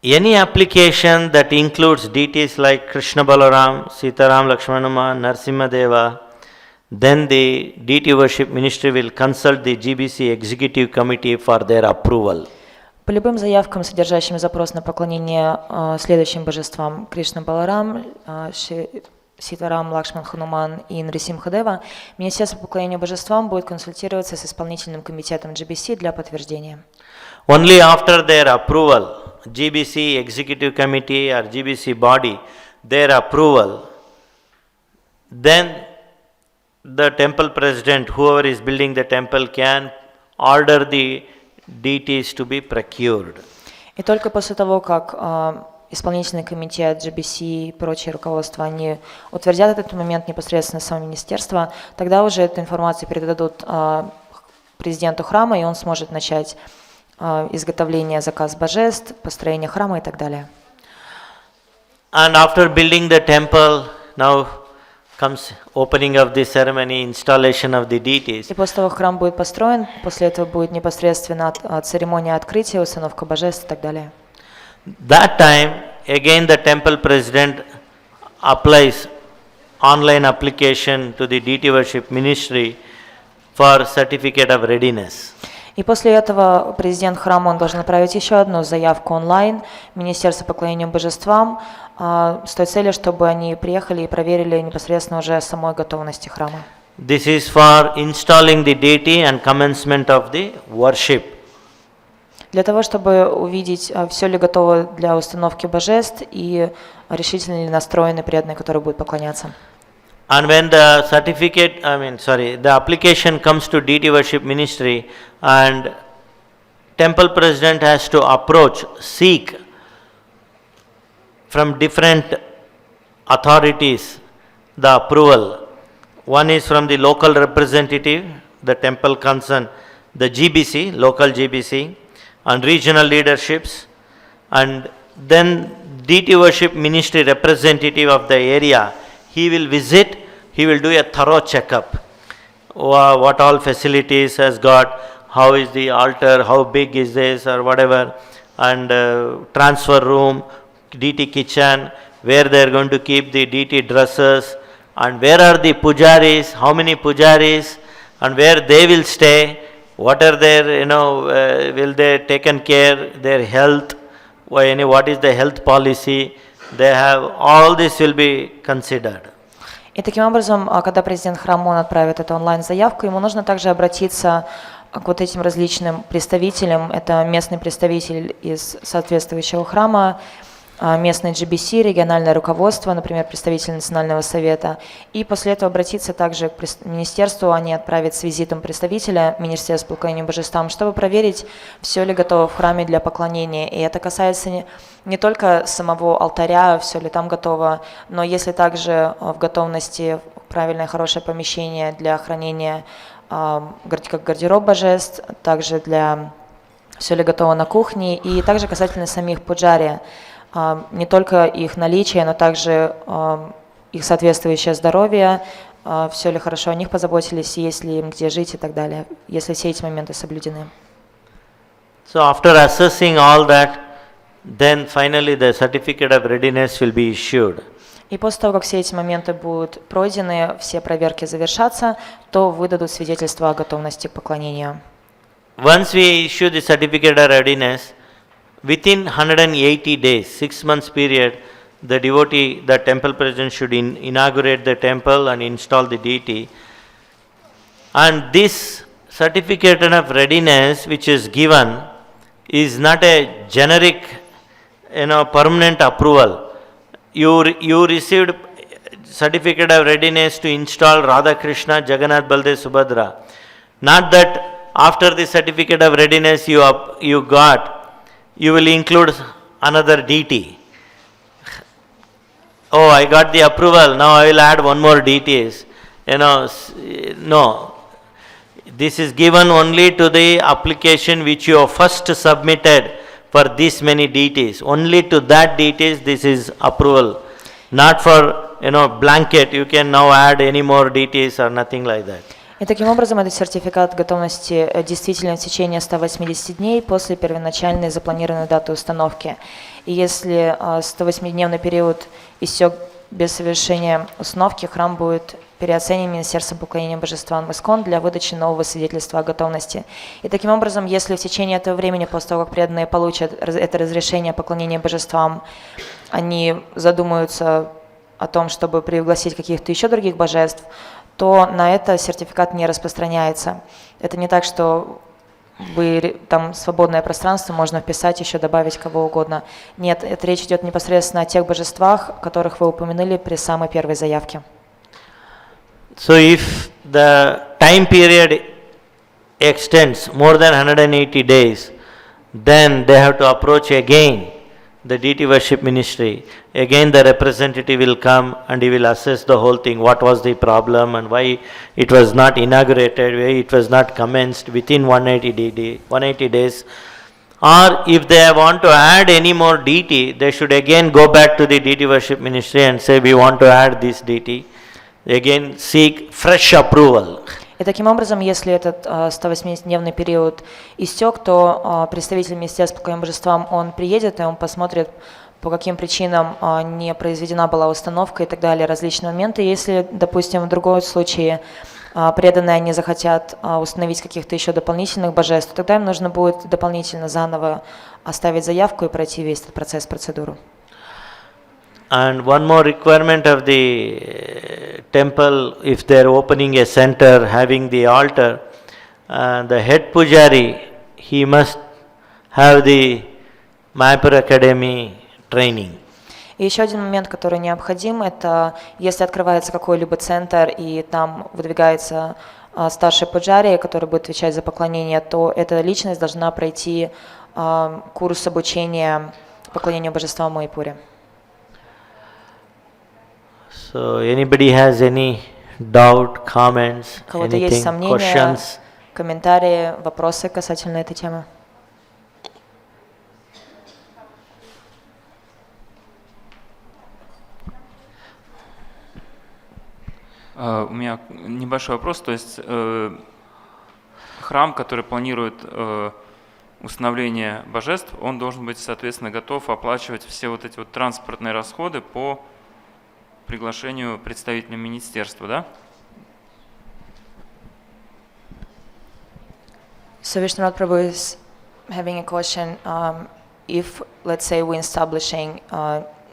Any application that includes deities like Krishna Balaram, Sitaram, Lakshmanama, Narsimha Deva, then the deity worship ministry will consult the GBC executive committee for their approval. По любым заявкам, содержащим запрос на поклонение следующим божествам Кришна Баларам, Ситарам, Лакшман, Хануман и Нарисимха Дева, Министерство по поклонению божествам будет консультироваться с исполнительным комитетом GBC для подтверждения. Only after their approval, GBC executive committee or GBC body, their approval, then the temple president, whoever is building the temple, can order the deities to be procured. И только после того, как исполнительный комитет, GBC и прочее руководство, они утвердят этот момент непосредственно само министерство, тогда уже эту информацию передадут президенту храма, и он сможет начать изготовление, заказ божеств, построение храма и так далее. And after building the temple, now comes opening of the ceremony, installation of the deities. И после того, как храм будет построен, после этого будет непосредственно церемония открытия, установка божеств и так далее. That time, again the temple president applies online application to the deity worship ministry for certificate of readiness. И после этого президент храма он должен направить еще одну заявку онлайн Министерству по поклонению божествам с той целью, чтобы они приехали и проверили непосредственно уже самой готовности храма. This is for installing the deity and commencement of the worship. Для того, чтобы увидеть, все ли готово для установки божеств и решительно ли настроены преданные, которые будут поклоняться. And when the the application comes to deity worship ministry, and temple president has to approach, seek from different authorities the approval. One is from the local representative, the temple concern, the GBC, local GBC, and regional leaderships, and then deity worship ministry representative of the area. He will visit, he will do a thorough checkup. What all facilities has got, how is the altar, how big is this or whatever, and transfer room, deity kitchen, where they are going to keep the deity dresses, and where are the pujaris, how many pujaris, and where they will stay, what are their, will they taken care, their health, what is the health policy, they have, all this will be considered. И таким образом, когда президент храма он отправит эту онлайн-заявку, ему нужно также обратиться к вот этим различным представителям. Это местный представитель из соответствующего храма, местный GBC, региональное руководство, например, представитель Национального совета. И после этого обратиться также к министерству, они отправят с визитом представителя Министерства поклонения божествам, чтобы проверить, все ли готово в храме для поклонения. И это касается не только самого алтаря, все ли там готово, но если также в готовности правильное, хорошее помещение для хранения, как гардероб божеств, также для все ли готово на кухне, и также касательно самих пуджари. Не только их наличие, но также их соответствующее здоровье, все ли хорошо о них позаботились, есть ли им где жить и так далее, если все эти моменты соблюдены. So after assessing all that, then finally the certificate of readiness will be issued. И после того, как все эти моменты будут пройдены, все проверки завершатся, то выдадут свидетельство о готовности к поклонению. Once we issue the certificate of readiness, within 180 days, 6 months period, the devotee, the temple president should inaugurate the temple and install the deity. And this certificate of readiness which is given is not a generic, permanent approval. You received certificate of readiness to install Radha Krishna, Jagannath, Baldev, Subhadra. Not that after the certificate of readiness you will include another deity. Oh, I got the approval, now I will add one more deities. No. This is given only to the application which you have first submitted for this many deities. Only to that deities this is approval. Not for, blanket, you can now add any more deities or nothing like that. И таким образом этот сертификат готовности действителен в течение 180 дней после первоначальной запланированной даты установки. И если 108-дневный период истек без совершения установки, храм будет переоценен Министерством поклонения божествам в Искон для выдачи нового свидетельства о готовности. И таким образом, если в течение этого времени, после того, как преданные получат это разрешение поклонения божествам, они задумаются о том, чтобы пригласить каких-то еще других божеств, то на это сертификат не распространяется. Это не так, что там свободное пространство, можно вписать, еще добавить кого угодно. Нет, это речь идет непосредственно о тех божествах, которых вы упомянули при самой первой заявке. So if the time period extends more than 180 days, then they have to approach again the deity worship ministry. Again the representative will come and he will assess the whole thing, what was the problem and why it was not inaugurated, why it was not commenced within 180 days. Or if they want to add any more deity, they should again go back to the deity worship ministry and say, we want to add this deity. Again seek fresh approval. И таким образом, если этот 180-дневный период истек, то представитель Министерства поклонения божествам, он приедет и он посмотрит, по каким причинам не произведена была установка и так далее, различные моменты. Если, допустим, в другом случае преданные не захотят установить каких-то еще дополнительных божеств, тогда им нужно будет дополнительно заново оставить заявку и пройти весь этот процесс, процедуру. And one more requirement of the temple, if they are opening a center, having the altar, the head pujari, he must have the Mayapur Academy training. И еще один момент, который необходим, это если открывается какой-либо центр и там выдвигается старший пуджари, который будет отвечать за поклонение, то эта личность должна пройти курс обучения поклонению божествам Майпуре. So anybody has any doubt, comments, У кого-то есть anything, сомнения, questions? комментарии, вопросы касательно этой темы? У меня небольшой вопрос, то есть храм, который планирует установление божеств, он должен быть, соответственно, готов оплачивать все вот эти вот транспортные расходы по приглашению представителя министерства, да? So Vishnunath Prabhu is having a question. If, let's say, we're establishing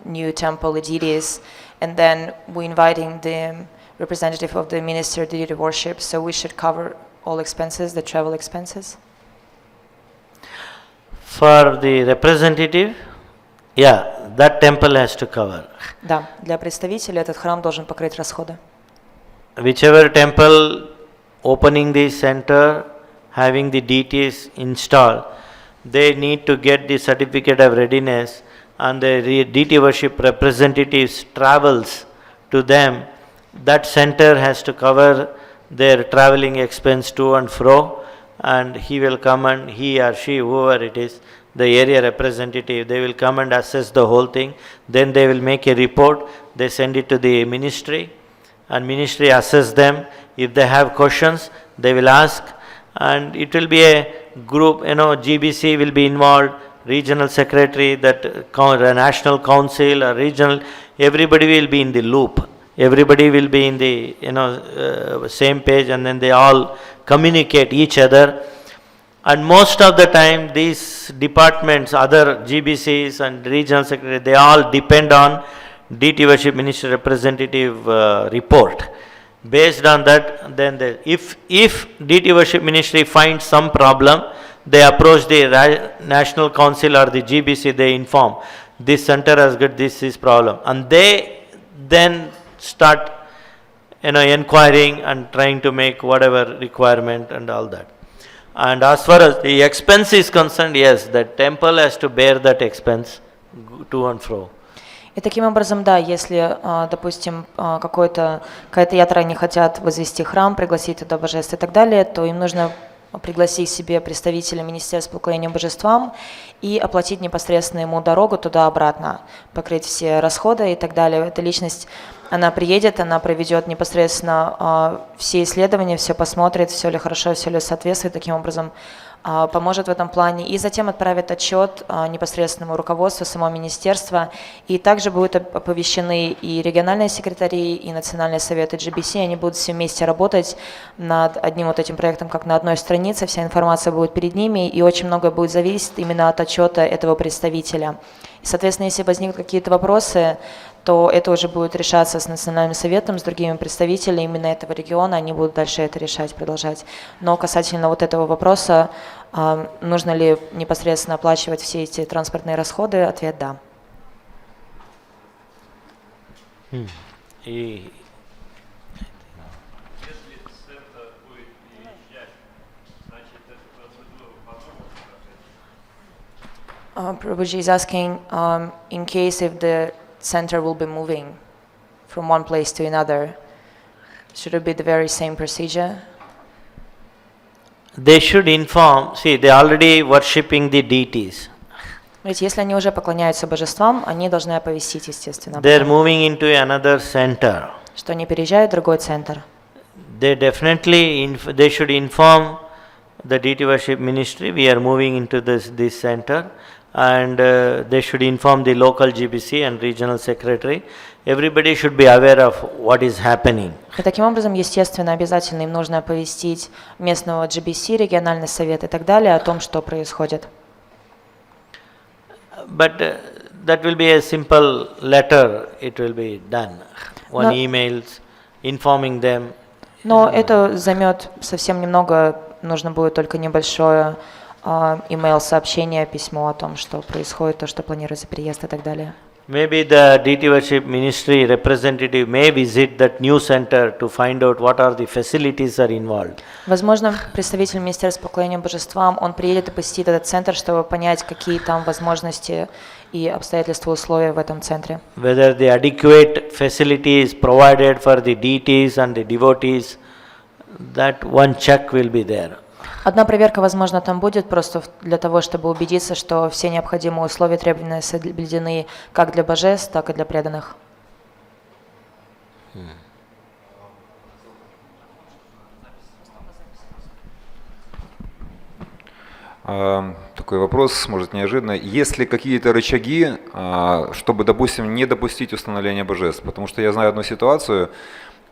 new temple deities, and then we're inviting the representative of the minister of deity worship, so we should cover all expenses, the travel expenses? For the representative, yeah, that temple has to cover. Да, для представителя этот храм должен покрыть расходы. Whichever temple opening the center, having the deities installed, they need to get the certificate of readiness, and the deity worship representatives travels to them. That center has to cover their traveling expense to and fro, and he will come, and he or she, whoever it is, the area representative, they will come and assess the whole thing. Then they will make a report, they send it to the ministry, and ministry assess them. If they have questions, they will ask, and it will be a group, GBC will be involved, regional secretary, that national council or regional, everybody will be in the loop. Everybody will be in the same page, and then they all communicate each other. And most of the time these departments, other GBCs and regional secretary, they all depend on deity worship ministry representative report. Based on that, then if deity worship ministry finds some problem, they approach the national council or the GBC, they inform this center has got this problem, and they then start inquiring and trying to make whatever requirement and all that. And as far as the expense is concerned, yes, the temple has to bear that expense to and fro. И таким образом, да, если, допустим, какая-то ятра не хотят возвести храм, пригласить туда божеств и так далее, то им нужно пригласить себе представителя Министерства по поклонению божествам и оплатить непосредственно ему дорогу туда-обратно, покрыть все расходы и так далее. Эта личность, она приедет, она проведет непосредственно все исследования, все посмотрит, все ли хорошо, все ли соответствует, таким образом поможет в этом плане, и затем отправит отчет непосредственному руководству самого министерства, и также будут оповещены и региональные секретари, и национальные советы GBC, они будут все вместе работать над одним вот этим проектом, как на одной странице, вся информация будет перед ними, и очень многое будет зависеть именно от отчета этого представителя. И, соответственно, если возникнут какие-то вопросы, то это уже будет решаться с национальным советом, с другими представителями именно этого региона, они будут дальше это решать, продолжать. Но касательно вот этого вопроса, нужно ли непосредственно оплачивать все эти транспортные расходы, ответ – да. Prabhuji is asking, in case if the center will be moving from one place to another, should it be the very same procedure? They should inform, see, they are already worshipping the deities. Ведь если они уже поклоняются божествам, они должны оповестить, естественно, They are moving into another center. что они переезжают в другой центр. They definitely, they should inform the deity worship ministry, we are moving into this center, and they should inform the local GBC and regional secretary. Everybody should be aware of what is happening. И таким образом, естественно, обязательно им нужно оповестить местного GBC, региональный совет и так далее о том, что происходит. But that will be a simple letter, it will be done. One emails informing them. Но это займет совсем немного, нужно будет только небольшое email-сообщение, письмо о том, что происходит, то, что планируется переезд и так далее. Maybe the DT worship ministry representative may visit that new center to find out what are the facilities are involved. Возможно, представитель Министерства поклонения божествам, он приедет и посетит этот центр, чтобы понять, какие там возможности и обстоятельства, условия в этом центре. Whether the adequate facility is provided for the deities and the devotees, that one check will be there. Одна проверка, возможно, там будет, просто для того, чтобы убедиться, что все необходимые условия требования соблюдены как для божеств, так и для преданных. Такой вопрос, может, неожиданно. Есть ли какие-то рычаги, чтобы, допустим, не допустить установления божеств? Потому что я знаю одну ситуацию,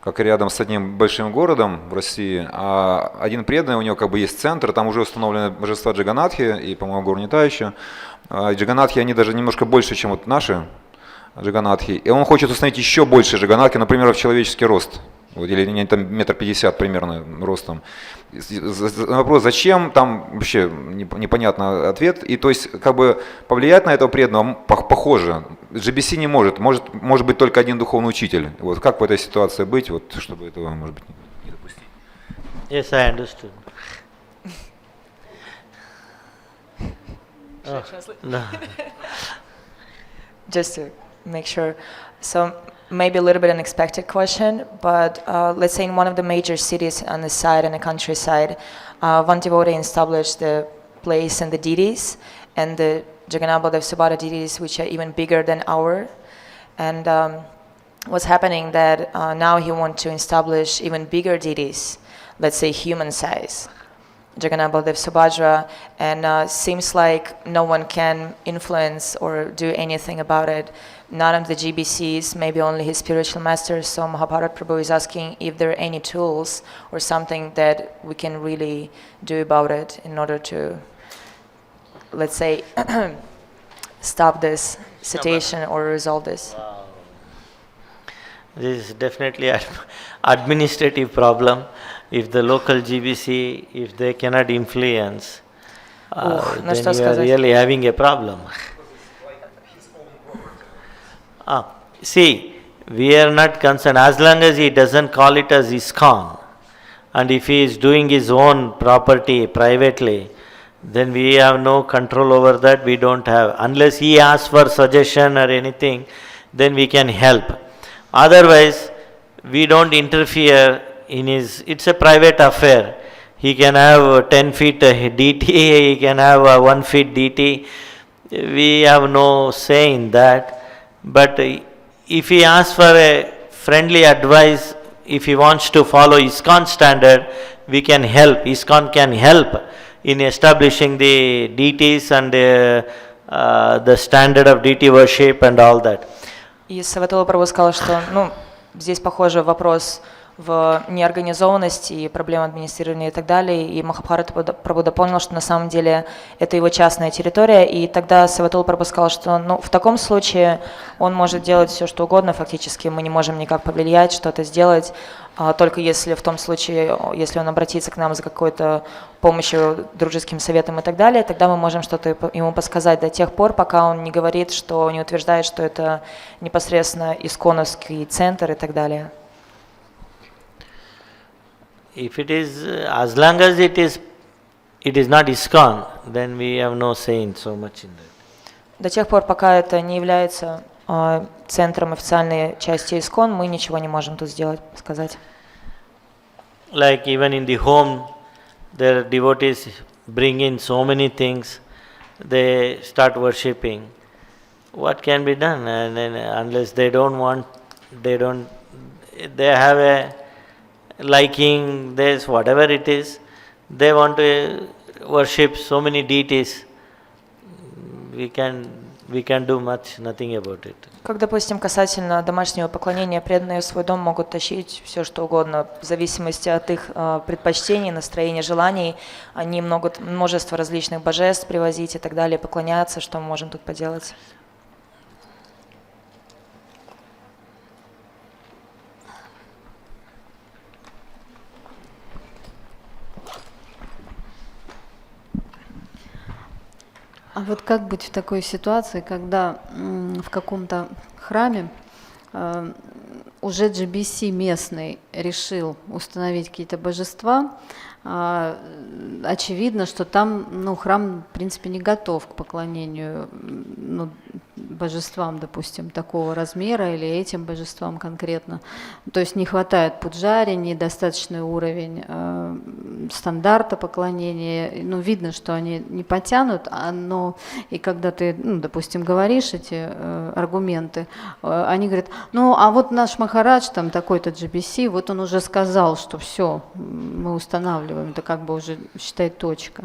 как рядом с одним большим городом в России, а один преданный, у него как бы есть центр, там уже установлены божества Джаганатхи и, по-моему, Гурнита еще. Джаганатхи, они даже немножко больше, чем вот наши Джаганатхи. И он хочет установить еще больше Джаганатхи, например, в человеческий рост. Вот, или там 1,50 м примерно ростом. Вопрос, зачем, там вообще непонятно ответ. И то есть как бы повлиять на этого преданного похоже. GBC не может быть только один духовный учитель. Вот как в этой ситуации быть, вот, чтобы этого, может быть, не допустить? Yes, I understood. No. Just to make sure. So maybe a little bit unexpected question, but let's say in one of the major cities on the side, in the countryside, one devotee established the place and the deities, and the Jagannath Baladev Subhadra deities, which are even bigger than our. And what's happening that now he wants to establish even bigger deities, let's say human size, Jagannath Baladev Subhadra, and seems like no one can influence or do anything about it. None of the GBCs, maybe only his spiritual masters. So Mahabharat Prabhu is asking if there are any tools or something that we can really do about it in order to, let's say, stop this situation or resolve this. This is definitely an administrative problem. If the local GBC, if they cannot influence, then you are really having a problem. See, we are not concerned as long as he doesn't call it as ISKCON, and if he is doing his own property privately, then we have no control over that. We don't have, unless he asks for suggestion or anything, then we can help. Otherwise, we don't interfere in his, it's a private affair. He can have 10 feet DT, he can have 1 feet DT. We have no say in that. But if he asks for a friendly advice, if he wants to follow ISKCON standard, we can help. ISKCON can help in establishing the deities and the standard of deity worship and all that. И Сева-атула Прабhu сказал, что здесь, похоже, вопрос в неорганизованности и проблем администрирования и так далее. И Махабхарата Прабhu дополнил, что на самом деле это его частная территория. И тогда Сева-атула Прабhu сказал, что в таком случае он может делать все, что угодно фактически. Мы не можем никак повлиять, что-то сделать. Только если в том случае, если он обратится к нам за какой-то помощью, дружеским советом и так далее, тогда мы можем что-то ему подсказать до тех пор, пока он не говорит, что не утверждает, что это непосредственно исконовский центр и так далее. If it is, as long as it is not ISKCON, then we have no say in so much in that. До тех пор, пока это не является центром официальной части ИСКОН, мы ничего не можем тут сделать, сказать. Like even in the home, their devotees bring in so many things, they start worshipping. What can be done? And then unless they don't want, they have a liking, this, whatever it is, they want to worship so many deities. We can do nothing about it. Как, допустим, касательно домашнего поклонения, преданные в свой дом могут тащить все, что угодно, в зависимости от их предпочтений, настроения, желаний. Они могут множество различных божеств привозить и так далее, поклоняться, что мы можем тут поделать. А вот как быть в такой ситуации, когда в каком-то храме уже GBC местный решил установить какие-то божества, очевидно, что там храм, в принципе, не готов к поклонению божествам, допустим, такого размера или этим божествам конкретно. То есть не хватает пуджари, недостаточный уровень стандарта поклонения. Видно, что они не потянут, но и когда ты, допустим, говоришь эти аргументы, они говорят, а вот наш Махарадж, там такой-то GBC, вот он уже сказал, что все, мы устанавливаем. Это как бы уже, считай, точка.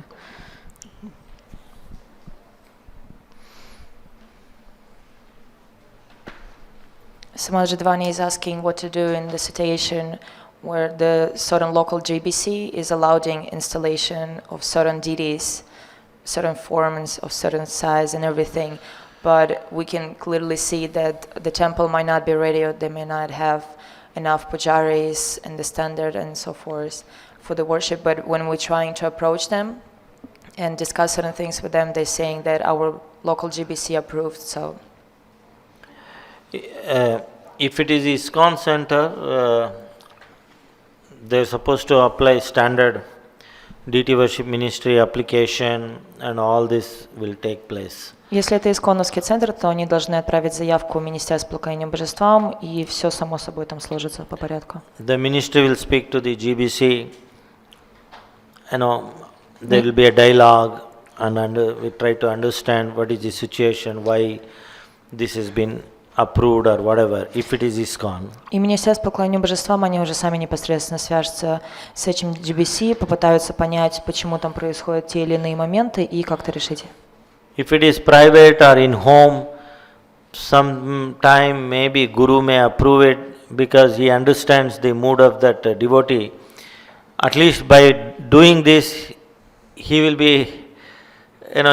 Samaj Jadvani is asking what to do in the situation where the certain local GBC is allowing installation of certain deities, certain forms of certain size and everything, but we can clearly see that the temple might not be ready or they may not have enough pujaris and the standard and so forth for the worship, but when we're trying to approach them and discuss certain things with them, they're saying that our local GBC approved, so. If it is ISKCON center, they're supposed to apply standard deity worship ministry application and all this will take place. Если это исконовский центр, то они должны отправить заявку в Министерство поклонения божествам, и все само собой там сложится по порядку. The ministry will speak to the GBC, there will be a dialogue and we try to understand what is the situation, why this has been approved or whatever, if it is ISKCON. И Министерство поклонения божествам, они уже сами непосредственно свяжутся с этим GBC, попытаются понять, почему там происходят те или иные моменты и как-то решить. If it is private or in home, sometime maybe Guru may approve it because he understands the mood of that devotee. At least by doing this, he will be,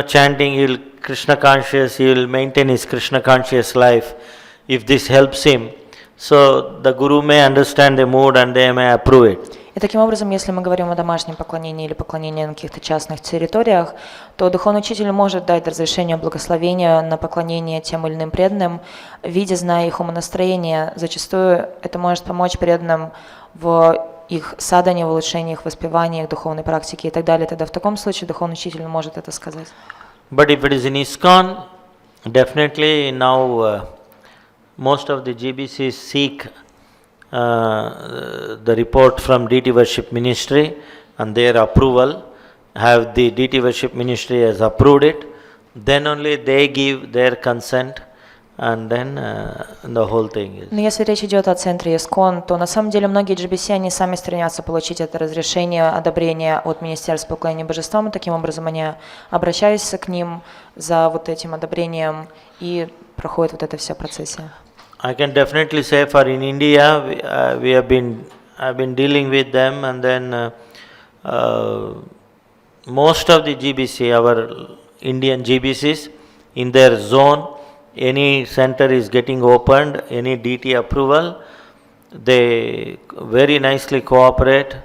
chanting, he will Krishna conscious, he will maintain his Krishna conscious life if this helps him. So the Guru may understand the mood and they may approve it. И таким образом, если мы говорим о домашнем поклонении или поклонении на каких-то частных территориях, то духовный учитель может дать разрешение, благословение на поклонение тем или иным преданным, видя, зная их умонастроение. Зачастую это может помочь преданным в их садане, в улучшении их воспевания, их духовной практики и так далее. Тогда в таком случае духовный учитель может это сказать. But if it is in ISKCON, definitely now most of the GBCs seek the report from deity worship ministry and their approval, have the deity worship ministry has approved it, then only they give their consent and then the whole thing is. Но если речь идет о центре ISKCON, то на самом деле многие GBC, они сами стремятся получить это разрешение, одобрение от Министерства поклонения божествам, и таким образом они обращаются к ним за вот этим одобрением и проходит вот эта вся процессия. I can definitely say for in India, I've been dealing with them, and then most of the GBC, our Indian GBCs, in their zone, any center is getting opened, any DT approval, they very nicely cooperate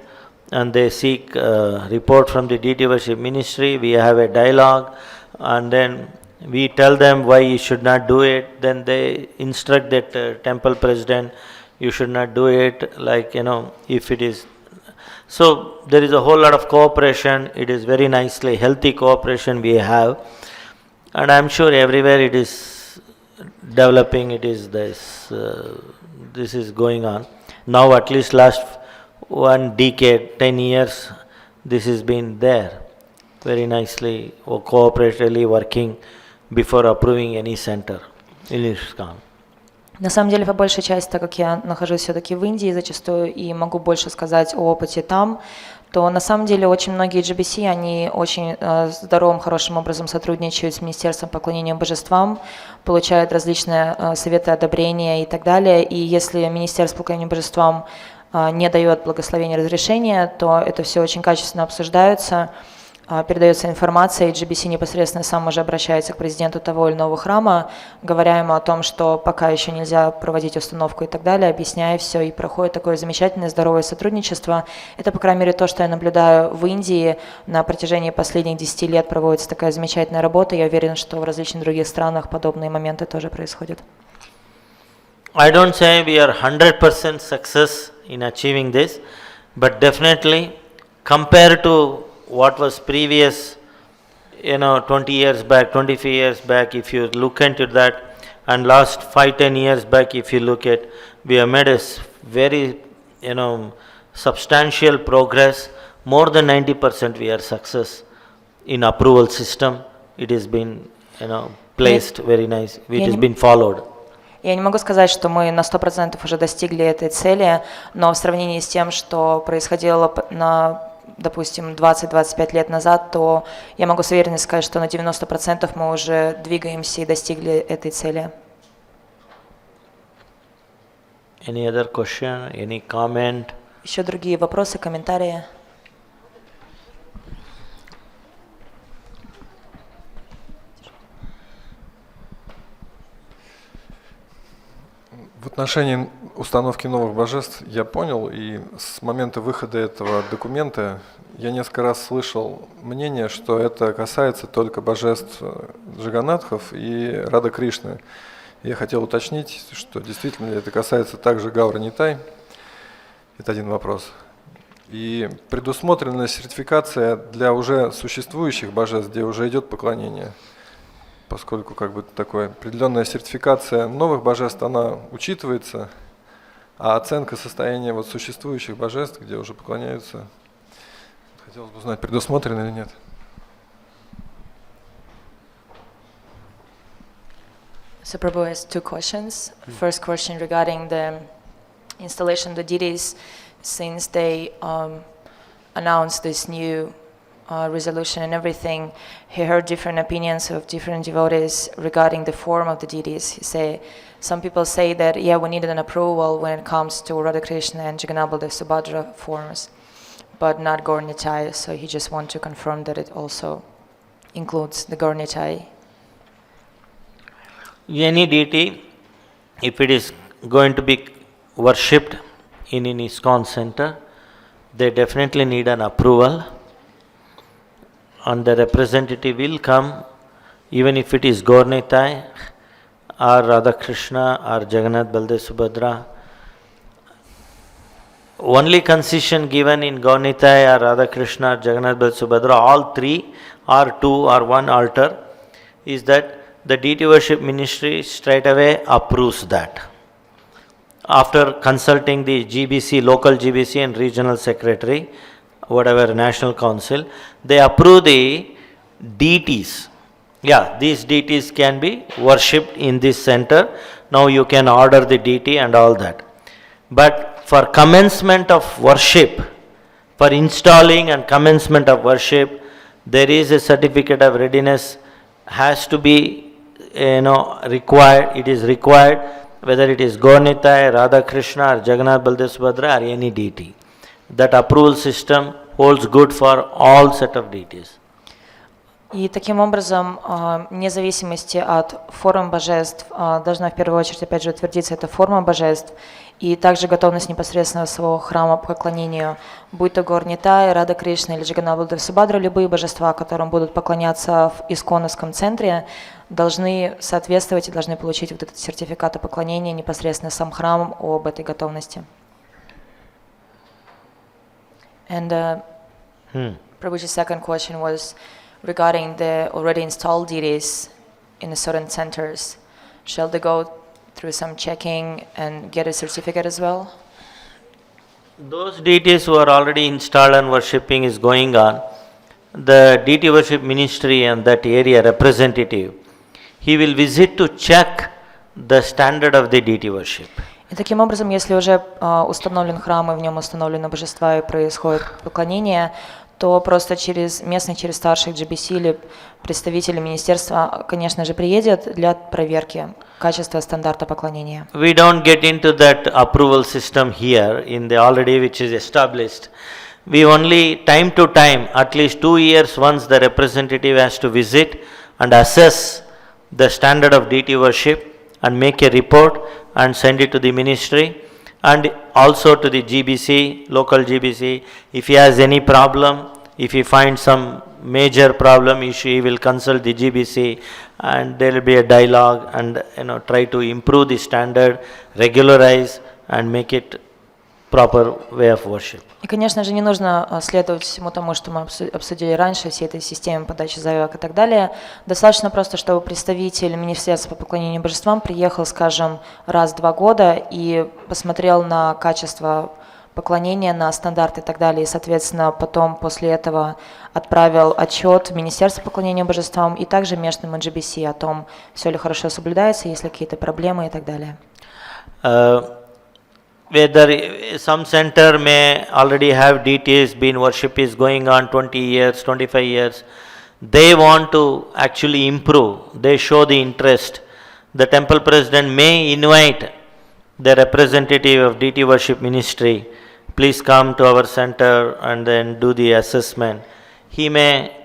and they seek report from the DT worship ministry. We have a dialogue and then we tell them why you should not do it. Then they instruct that temple president, you should not do it, like, if it is. So there is a whole lot of cooperation. It is very nicely healthy cooperation we have. And I'm sure everywhere it is developing, it is this is going on. Now at least last 1 decade, 10 years, this has been there. Very nicely, cooperatively working before approving any center in ISKCON. На самом деле, по большей части, так как я нахожусь все-таки в Индии зачастую и могу больше сказать о опыте там, то на самом деле очень многие GBC, они очень здоровым, хорошим образом сотрудничают с Министерством поклонения божествам, получают различные советы, одобрения и так далее. И если Министерство поклонения божествам не дает благословения, разрешения, то это все очень качественно обсуждается. передается информация, и GBC непосредственно сам уже обращается к президенту того или иного храма, говоря ему о том, что пока еще нельзя проводить установку и так далее, объясняя все, и проходит такое замечательное, здоровое сотрудничество. Это, по крайней мере, то, что я наблюдаю в Индии. На протяжении последних 10 лет проводится такая замечательная работа. Я уверен, что в различных других странах подобные моменты тоже происходят. I don't say we are 100% success in achieving this, but definitely compared to what was previous, 20 years back, 25 years back, if you look into that, and last 5-10 years back, if you look at, we have made a very, substantial progress. More than 90% we are success in approval system. It has been, placed very nice. It has been followed. Я не могу сказать, что мы на 100% уже достигли этой цели, но в сравнении с тем, что происходило допустим, 20-25 лет назад, то я могу с уверенностью сказать, что на 90% мы уже двигаемся и достигли этой цели. Any other question? Any comment? Еще другие вопросы, комментарии? В отношении установки новых божеств я понял, и с момента выхода этого документа я несколько раз слышал мнение, что это касается только божеств Джаганнатхов и Рада Кришны. Я хотел уточнить, что действительно это касается также Гаура Нитай. Это один вопрос. И предусмотрена сертификация для уже существующих божеств, где уже идет поклонение. Поскольку такая определенная сертификация новых божеств, она учитывается, а оценка состояния существующих божеств, где уже поклоняются, хотелось бы узнать, предусмотрено или нет. So Prabhu has two questions. First question regarding the installation of the deities, since they announced this new resolution and everything, he heard different opinions of different devotees regarding the form of the deities. Some people say that, we needed an approval when it comes to Radha Krishna and Jagannath Baldev Subhadra forms, but not Gaur Nitai, so he just wants to confirm that it also includes the Gaur Nitai. Any deity, if it is going to be worshipped in an ISKCON center, they definitely need an approval. And the representative will come, even if it is Gaur Nitai or Radha Krishna or Jagannath Baldev Subhadra. Only concession given in Gaur Nitai or Radha Krishna or Jagannath Baldev Subhadra, all three or two or one altar, is that the deity worship ministry straight away approves that. After consulting the GBC, local GBC and regional secretary, whatever national council, they approve the deities. These deities can be worshipped in this center. Now you can order the deity and all that. But for commencement of worship, for installing and commencement of worship, there is a certificate of readiness has to be required. It is required whether it is Gaur Nitai, Radha Krishna or Jagannath Baldev Subhadra or any deity. That approval system holds good for all set of deities. И таким образом, вне зависимости от форм божеств, должна в первую очередь, опять же, утвердиться эта форма божеств, и также готовность непосредственно своего храма к поклонению, будь то Gaur Nitai, Рада Кришна или Джаганнат Балдев Субхадра, любые божества, которым будут поклоняться в исконовском центре, должны соответствовать и должны получить этот сертификат о поклонении непосредственно сам храм об этой готовности. And Prabhuji's second question was regarding the already installed deities in the certain centers. Shall they go through some checking and get a certificate as well? Those deities who are already installed and worshipping is going on. The deity worship ministry and that area representative, he will visit to check the standard of the deity worship. И таким образом, если уже установлен храм и в нем установлены божества и происходит поклонение, то просто через старших GBC или представители министерства, конечно же, приедет для проверки качества стандарта поклонения. We don't get into that approval system here in the already which is established. We only time to time, at least 2 years once, the representative has to visit and assess the standard of deity worship and make a report and send it to the ministry and also to the GBC, local GBC. If he has any problem, if he finds some major problem issue, he will consult the GBC and there will be a dialogue and try to improve the standard, regularize and make it proper way of worship. И, конечно же, не нужно следовать всему тому, что мы обсудили раньше, всей этой системе подачи заявок и так далее. Достаточно просто, чтобы представитель Министерства по поклонению божествам приехал, скажем, раз в 2 года и посмотрел на качество поклонения, на стандарты и так далее, и, соответственно, потом после этого отправил отчет в Министерство поклонения божествам и также местному GBC о том, все ли хорошо соблюдается, есть ли какие-то проблемы и так далее. Whether some center may already have deities, been worship is going on 20 years, 25 years, they want to actually improve, they show the interest. The temple president may invite the representative of deity worship ministry, please come to our center and then do the assessment. He may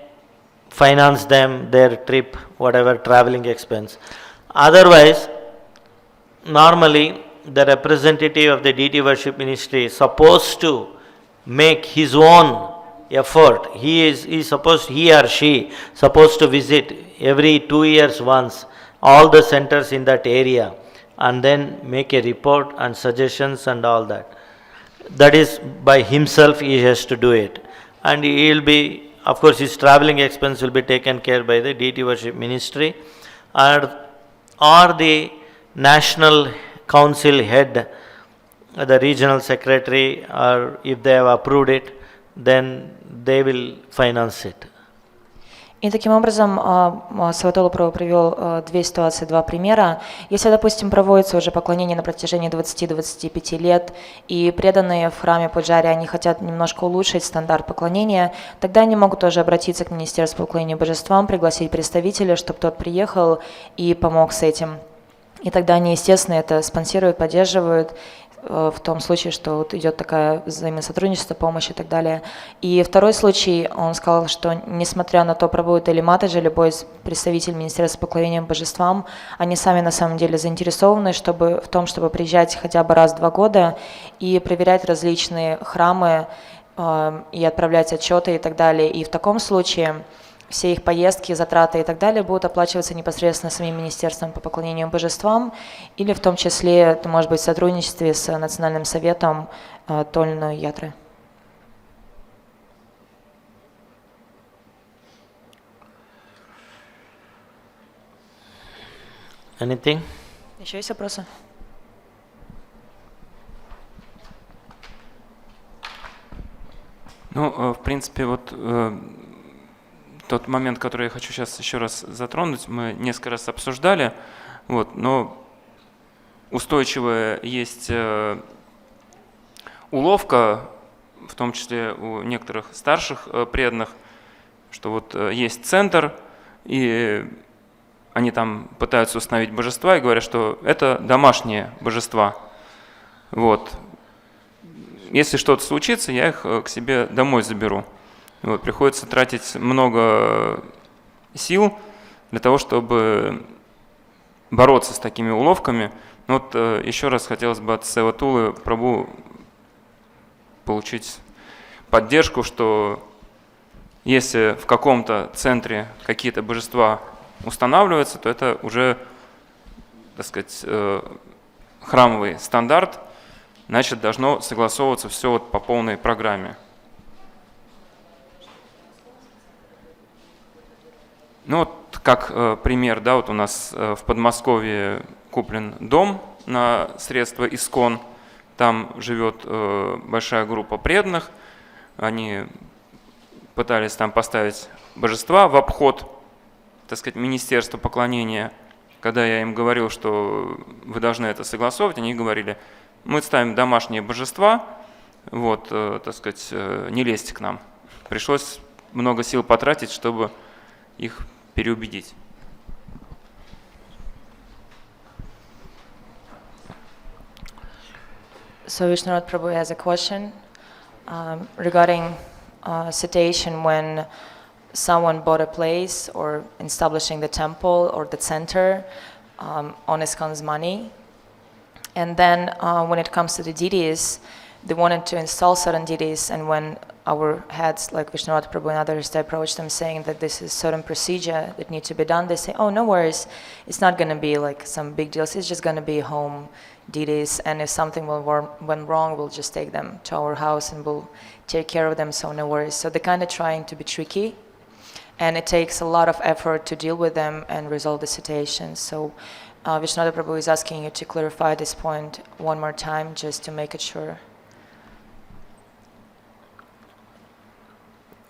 finance them their trip, whatever traveling expense. Otherwise, normally the representative of the deity worship ministry is supposed to make his own effort. He or she supposed to visit every 2 years once all the centers in that area and then make a report and suggestions and all that. That is by himself he has to do it. And he will be, of course his traveling expense will be taken care by the deity worship ministry or the national council head, the regional secretary, or if they have approved it, then they will finance it. И таким образом Сева-атула привел 2 ситуации, 2 примера. Если, допустим, проводится уже поклонение на протяжении 20-25 лет, и преданные в храме пуджари, они хотят немножко улучшить стандарт поклонения, тогда они могут тоже обратиться к Министерству поклонения божествам, пригласить представителя, чтобы тот приехал и помог с этим. И тогда они, естественно, это спонсируют, поддерживают, в том случае, что вот идет такая взаимосотрудничество, помощь и так далее. И второй случай, он сказал, что несмотря на то, пробует или матаджи, любой представитель Министерства поклонения божествам, они сами на самом деле заинтересованы в том, чтобы приезжать хотя бы раз в 2 года и проверять различные храмы и отправлять отчеты и так далее. И в таком случае все их поездки, затраты и так далее будут оплачиваться непосредственно самим Министерством по поклонению божествам, или в том числе, это может быть в сотрудничестве с Национальным советом Тольной Ятры. Anything? Еще есть вопросы? Ну, в принципе, вот тот момент, который я хочу сейчас еще раз затронуть, мы несколько раз обсуждали, но устойчивая есть уловка, в том числе у некоторых старших преданных, что есть центр, и они там пытаются установить божества и говорят, что это домашние божества. Если что-то случится, я их к себе домой заберу. Приходится тратить много сил для того, чтобы бороться с такими уловками. Еще раз хотелось бы от Сева-атулы Прабху получить поддержку, что если в каком-то центре какие-то божества устанавливаются, то это уже, так сказать, храмовый стандарт, значит, должно согласовываться все по полной программе. Как пример, у нас в Подмосковье куплен дом на средства ИСКОН, там живет большая группа преданных, они пытались там поставить божества в обход, так сказать, Министерства поклонения. Когда я им говорил, что вы должны это согласовывать, они говорили, мы ставим домашние божества, так сказать, не лезьте к нам. Пришлось много сил потратить, чтобы их переубедить. So Vishnunath Prabhu has a question. Regarding situation when someone bought a place or establishing the temple or the center on ISKCON's money. And then when it comes to the deities, they wanted to install certain deities, and when our heads like Vishnurat Prabhu and others, they approached them saying that this is certain procedure that need to be done, they say, oh, no worries, it's not going to be like some big deals, it's just going to be home deities, and if something went wrong, we'll just take them to our house and we'll take care of them, so no worries. So they're kind of trying to be tricky, and it takes a lot of effort to deal with them and resolve the situation. So Vishnurat Prabhu is asking you to clarify this point one more time, just to make it sure.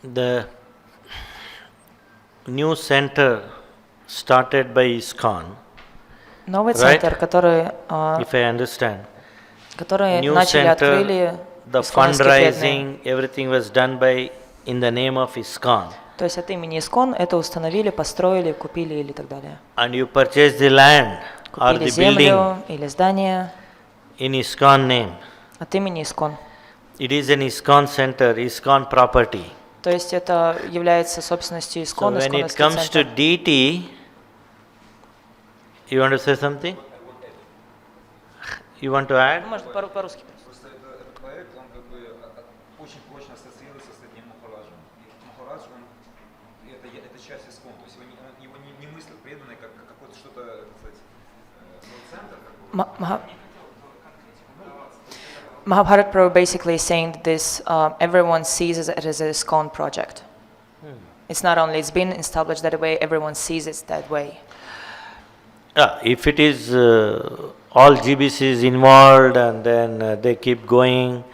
The new center started by ISKCON, Новый Right. центр, который if I understand. New начали, center, открыли the исконовские преданные. fundraising, everything was done by in the name of ISKCON. То есть от имени ИСКОН это установили, построили, купили или так далее. And you purchase the land or Купили the building землю или здание in ISKCON name. от имени ИСКОН. It is an ISKCON center, ISKCON property. То есть это является собственностью So ИСКОН, when it ИСКОНовский comes to центр. deity, you want to say something? You want to add? Можно по-русски. Просто этот проект, он как бы очень прочно ассоциируется с этим Махараджем. И Махарадж, это часть ИСКОН, то есть его не мыслят преданные как какой-то что-то, так сказать, центр. Mahabharat Prabhu basically is saying that this everyone sees it as a ISKCON project. It's not only it's been established that way, everyone sees it that way. Yeah, if it is all GBCs involved and then they keep going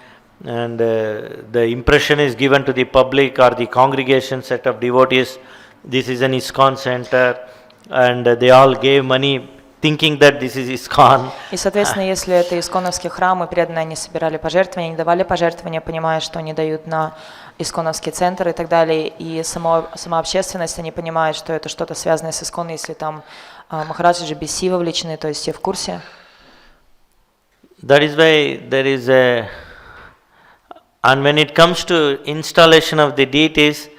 and the impression is given to the public or the congregation set of devotees, this is an ISKCON center and they all gave money thinking that this is ISKCON. И, соответственно, если это исконовские храмы, преданные, они собирали пожертвования, они давали пожертвования, понимая, что они дают на исконовский центр и так далее, и сама общественность, они понимают, что это что-то связанное с ИСКОН, если там Махараджи же BC вовлечены, то есть все в курсе. That is why there is a, and when it comes to installation of the deities,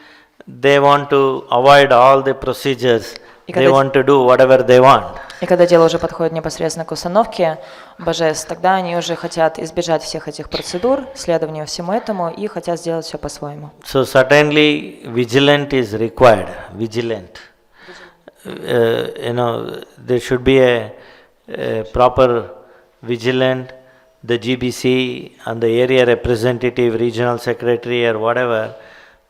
they want to avoid all the procedures. They want to do whatever they want. И когда дело уже подходит непосредственно к установке божеств, тогда они уже хотят избежать всех этих процедур, следования всему этому, и хотят сделать все по-своему. So certainly vigilant is required. Vigilant. There should be a proper vigilant. The GBC and the area representative, regional secretary or whatever,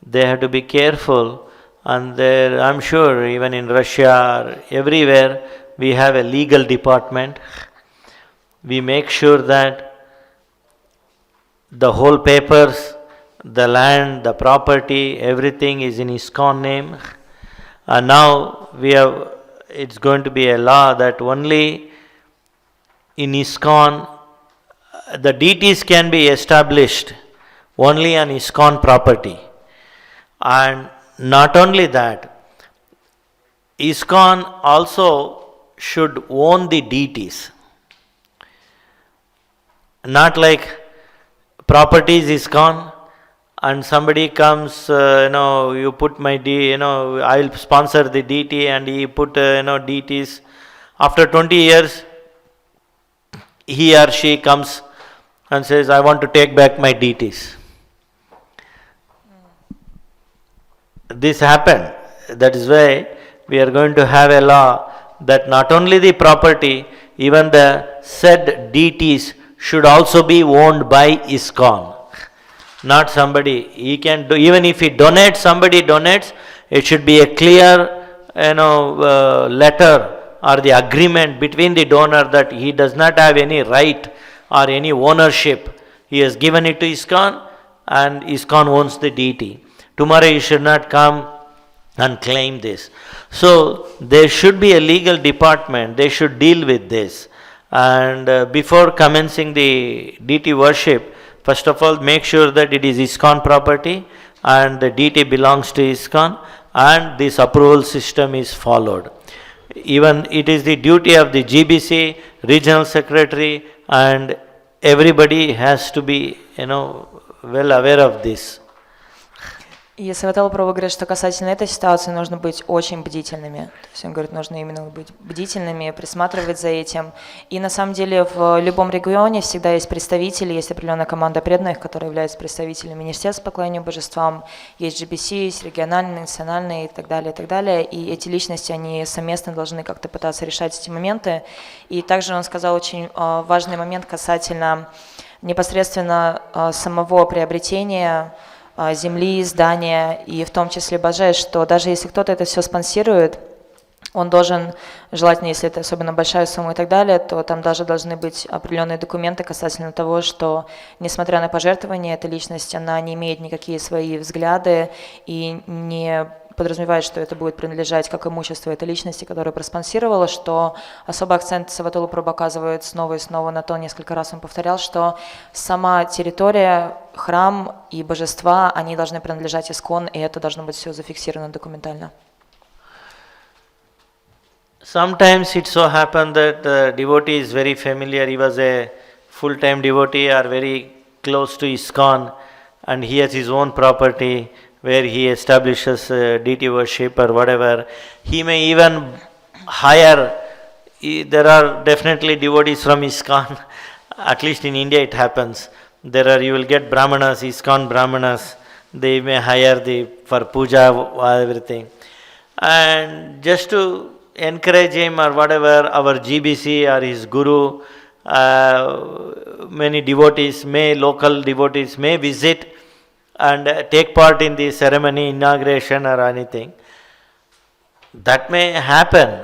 they have to be careful. And there, I'm sure even in Russia, everywhere, we have a legal department. We make sure that the whole papers, the land, the property, everything is in ISKCON name. And now it's going to be a law that only in ISKCON, the deities can be established only on ISKCON property. And not only that, ISKCON also should own the deities. Not like properties ISKCON and somebody comes, you put my I will sponsor the deity and he put, deities. After 20 years, he or she comes and says, I want to take back my deities. This happened. That is why we are going to have a law that not only the property, even the said deities should also be owned by ISKCON. Not somebody. He can do, even if he donates, somebody donates, it should be a clear letter or the agreement between the donor that he does not have any right or any ownership. He has given it to ISKCON and ISKCON owns the deity. Tomorrow you should not come and claim this. So there should be a legal department, they should deal with this. And before commencing the deity worship, first of all make sure that it is ISKCON property and the deity belongs to ISKCON and this approval system is followed. Even it is the duty of the GBC, regional secretary and everybody has to be, well aware of this. И Сева-атула Прабху говорит, что касательно этой ситуации нужно быть очень бдительными. То есть он говорит, нужно именно быть бдительными, присматривать за этим. И на самом деле в любом регионе всегда есть представители, есть определенная команда преданных, которые являются представителями министерств по поклонению божествам, есть GBC, есть региональные, национальные и так далее, и так далее. И эти личности, они совместно должны как-то пытаться решать эти моменты. И также он сказал очень важный момент касательно непосредственно самого приобретения земли, здания и в том числе божеств, что даже если кто-то это все спонсирует, он должен, желательно, если это особенно большая сумма и так далее, то там даже должны быть определенные документы касательно того, что, несмотря на пожертвования, эта личность, она не имеет никакие свои взгляды и не подразумевает, что это будет принадлежать как имущество этой личности, которая проспонсировала, что особый акцент Сева-атула Прабху оказывает снова и снова на то, несколько раз он повторял, что сама территория, храм и божества, они должны принадлежать искон, и это должно быть все зафиксировано документально. Sometimes it so happened that the devotee is very familiar, he was a full-time devotee or very close to ISKCON, and he has his own property where he establishes deity worship or whatever. He may even hire, there are definitely devotees from ISKCON, at least in India it happens. You will get brahmanas, ISKCON brahmanas, they may hire for puja, everything. And just to encourage him or whatever, our GBC or his guru, many devotees, local devotees may visit and take part in the ceremony, inauguration or anything. That may happen,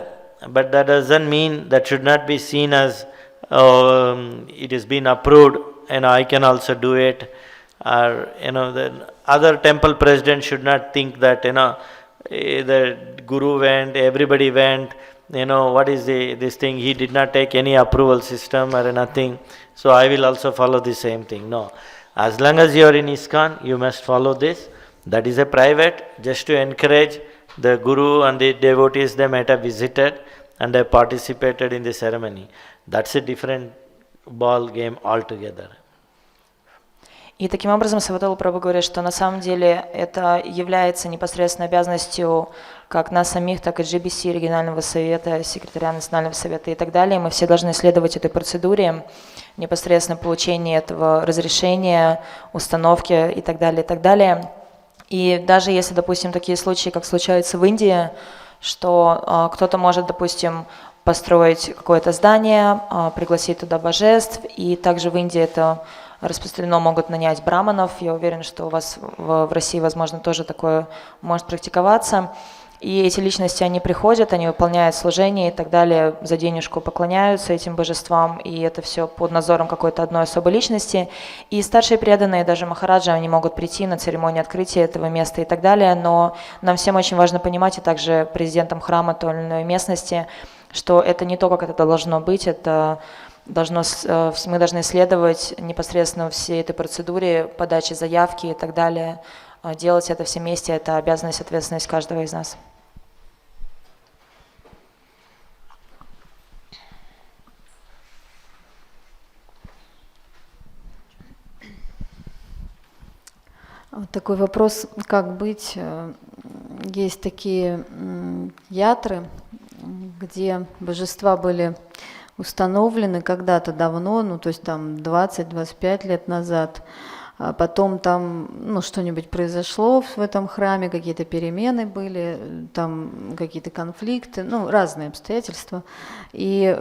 but that doesn't mean, that should not be seen as it has been approved and I can also do it. Or the other temple president should not think that the guru went, everybody went, what is this thing, he did not take any approval system or nothing, so I will also follow the same thing. No. As long as you are in ISKCON, you must follow this. That is a private, just to encourage the guru and the devotees, they might have visited and they participated in the ceremony. That's a different ball game altogether. И таким образом Сева-атула Прабху говорит, что на самом деле это является непосредственно обязанностью как нас самих, так и GBC, регионального совета, секретаря национального совета и так далее. Мы все должны следовать этой процедуре, непосредственно получения этого разрешения, установки и так далее, и так далее. И даже если, допустим, такие случаи, как случаются в Индии, что кто-то может, допустим, построить какое-то здание, пригласить туда божеств, и также в Индии это распространено, могут нанять браманов. Я уверен, что у вас в России, возможно, тоже такое может практиковаться. И эти личности, они приходят, они выполняют служение и так далее, за денежку поклоняются этим божествам, и это все под надзором какой-то одной особой личности. И старшие преданные, даже махараджи, они могут прийти на церемонию открытия этого места и так далее, но нам всем очень важно понимать, и также президентам храма той или иной местности, что это не то, как это должно быть, это мы должны следовать непосредственно всей этой процедуре подачи заявки и так далее. Делать это все вместе – это обязанность, ответственность каждого из нас. Вот такой вопрос, как быть. Есть такие ятры, где божества были установлены когда-то давно, то есть там 20-25 лет назад, а потом там что-нибудь произошло в этом храме, какие-то перемены были, там какие-то конфликты, разные обстоятельства. И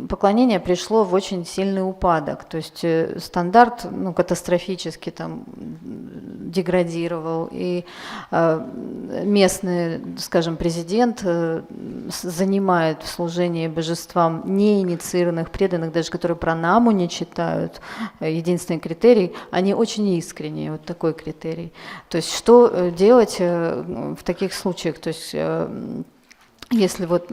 поклонение пришло в очень сильный упадок. То есть стандарт катастрофически там деградировал. И местный, скажем, президент занимает в служении божествам неинициированных преданных, даже которые пранаму не читают. Единственный критерий, они очень искренние, вот такой критерий. То есть что делать в таких случаях? То есть если вот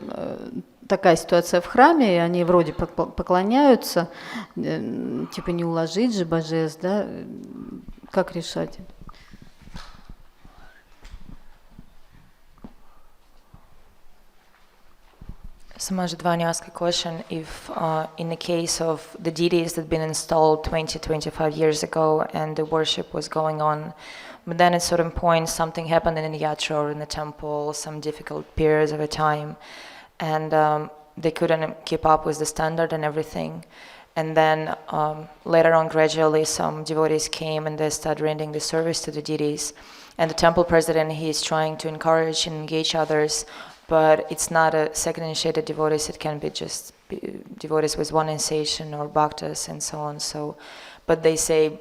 такая ситуация в храме, и они вроде поклоняются, типа не уложить же божеств, да? Как решать? Samaj Dvani asked a question if in the case of the deities that had been installed 20-25 years ago and the worship was going on, but then at certain point something happened in the yatra or in the temple, some difficult periods of a time, and they couldn't keep up with the standard and everything. And then later on, gradually, some devotees came and they started rendering the service to the deities. And the temple president, he is trying to encourage and engage others, but it's not a second initiated devotees. It can be just devotees with one initiation or bhaktas and so on. So, but they say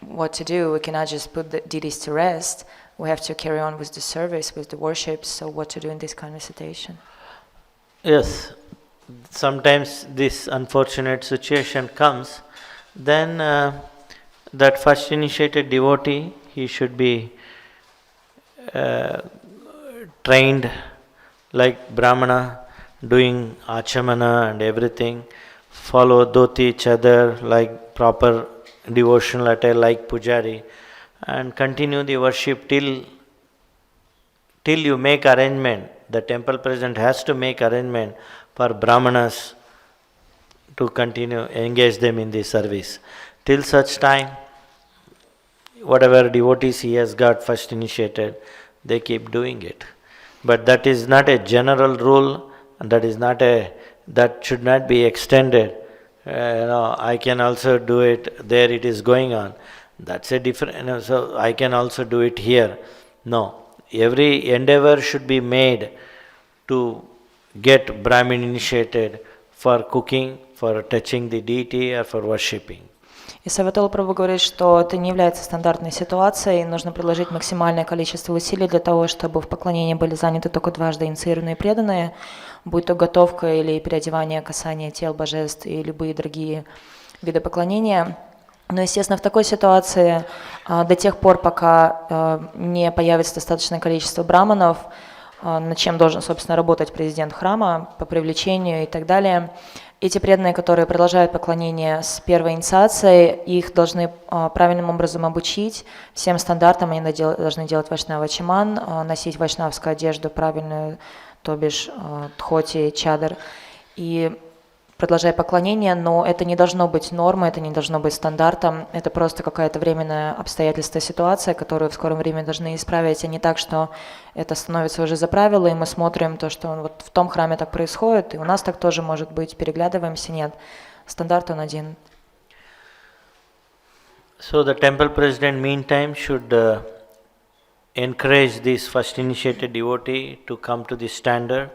what to do. We cannot just put the deities to rest. We have to carry on with the service, with the worship. So, what to do in this kind of situation? Yes, sometimes this unfortunate situation comes, then that first initiated devotee, he should be trained like Brahmana, doing achamana and everything, follow dhoti, chadar, like proper devotional attire like pujari, and continue the worship till you make arrangement. The temple president has to make arrangement for Brahmanas to continue, engage them in the service. Till such time, whatever devotees he has got first initiated, they keep doing it. But that is not a general rule, and that should not be extended. I can also do it, there it is going on. That's a different, so I can also do it here. No, every endeavor should be made to get Brahmin initiated for cooking, for touching the deity or for worshipping. И Сева-атула Прабху говорит, что это не является стандартной ситуацией, нужно приложить максимальное количество усилий для того, чтобы в поклонении были заняты только дважды инициированные преданные, будь то готовка или переодевание, касание тел божеств и любые другие виды поклонения. Но, естественно, в такой ситуации до тех пор, пока не появится достаточное количество браманов, над чем должен, собственно, работать президент храма по привлечению и так далее. Эти преданные, которые продолжают поклонение с первой инициацией, их должны правильным образом обучить всем стандартам. Они должны делать вайшнава-чаман, носить вайшнавскую одежду правильную, то бишь дхоти, чадар, и продолжать поклонение, но это не должно быть нормой, это не должно быть стандартом, это просто какая-то временная обстоятельство, ситуация, которую в скором времени должны исправить, а не так, что это становится уже за правило, и мы смотрим то, что вот в том храме так происходит, и у нас так тоже может быть, переглядываемся, нет, стандарт он один. So the temple president meantime should encourage this first initiated devotee to come to the standard,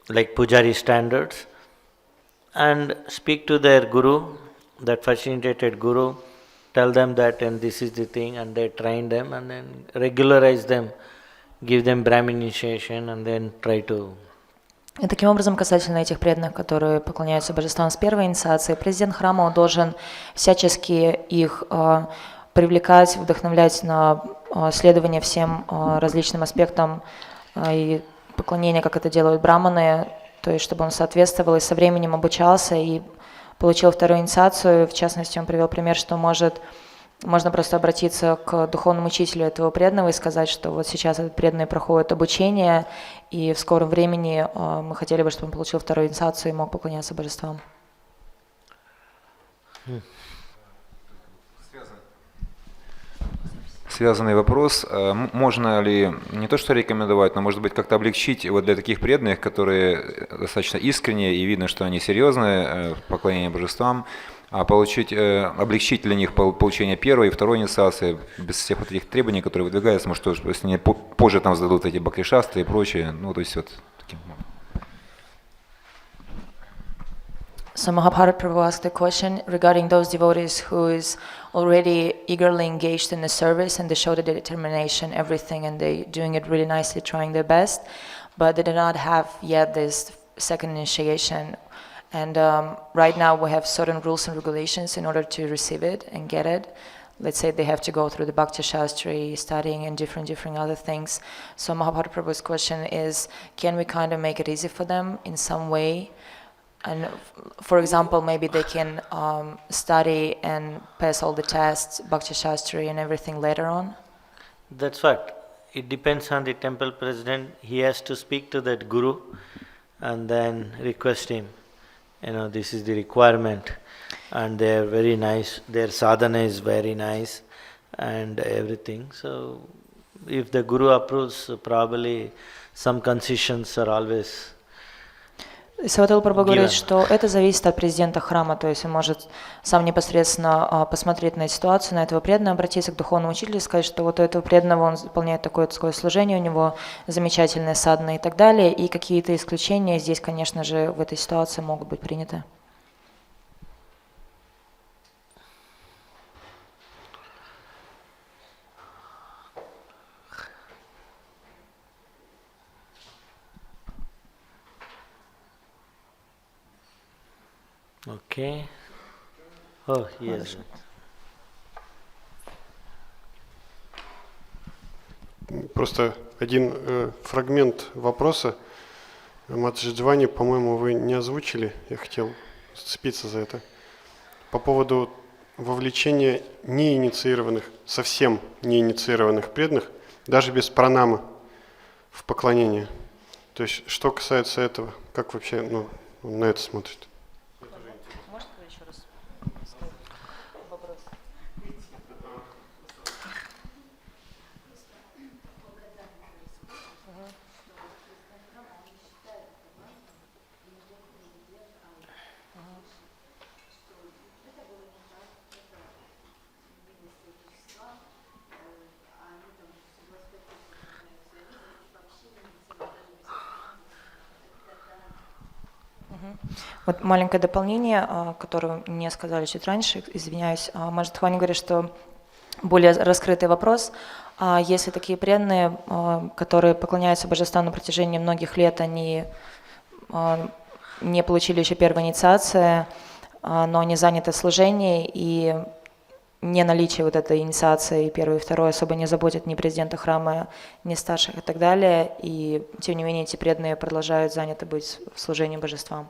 like pujari standards, and speak to their guru, that first initiated guru, tell them that and this is the thing, and they train them and then regularize them, give them Brahmin initiation and then try to... И таким образом, касательно этих преданных, которые поклоняются божествам с первой инициации, президент храма он должен всячески их привлекать, вдохновлять на следование всем различным аспектам и поклонения, как это делают браманы, то есть чтобы он соответствовал и со временем обучался и получил вторую инициацию. В частности, он привел пример, что можно просто обратиться к духовному учителю этого преданного и сказать, что вот сейчас этот преданный проходит обучение, и в скором времени мы хотели бы, чтобы он получил вторую инициацию и мог поклоняться божествам. Связанный вопрос. Можно ли не то что рекомендовать, но может быть как-то облегчить вот для таких преданных, которые достаточно искренние и видно, что они серьезные в поклонении божествам, облегчить для них получение первой и второй инициации без всех вот этих требований, которые выдвигаются, может, что если они позже там сдадут эти бакришастры и прочее, ну то есть вот таким. So Mahabharata Prabhu asked a question regarding those devotees who is already eagerly engaged in the service and they show the determination, everything, and they doing it really nicely, trying their best, but they do not have yet this second initiation. And right now we have certain rules and regulations in order to receive it and get it. Let's say they have to go through the Bhakti Shastri, studying and different other things. So Mahabharata Prabhu's question is, can we kind of make it easy for them in some way? And for example, maybe they can study and pass all the tests, Bhakti Shastri and everything later on? That's what. It depends on the temple president. He has to speak to that guru and then request him, this is the requirement, and they are very nice, their sadhana is very nice and everything. So if the Guru approves, probably some concessions are always Сева-атула Прабhu говорит, given. что это зависит от президента храма, то есть он может сам непосредственно посмотреть на ситуацию, на этого преданного, обратиться к духовному учителю и сказать, что вот у этого преданного он выполняет такое служение, у него замечательная садхана и так далее, и какие-то исключения здесь, конечно же, в этой ситуации могут быть приняты. Okay. Oh, yes. Просто один фрагмент вопроса. Маджиджвани, по-моему, вы не озвучили. Я хотел зацепиться за это. По поводу вовлечения неинициированных, совсем неинициированных преданных, даже без пранамы в поклонение. То есть, что касается этого, как вообще на это смотрит? Вот маленькое дополнение, которое мне сказали чуть раньше, извиняюсь. Маджидхвани говорит, что более раскрытый вопрос. Если такие преданные, которые поклоняются божествам на протяжении многих лет, они не получили еще первой инициации, но они заняты в служении, и не наличие вот этой инициации первой и второй особо не заботит ни президента храма, ни старших и так далее, и тем не менее эти преданные продолжают заняты быть в служении божествам.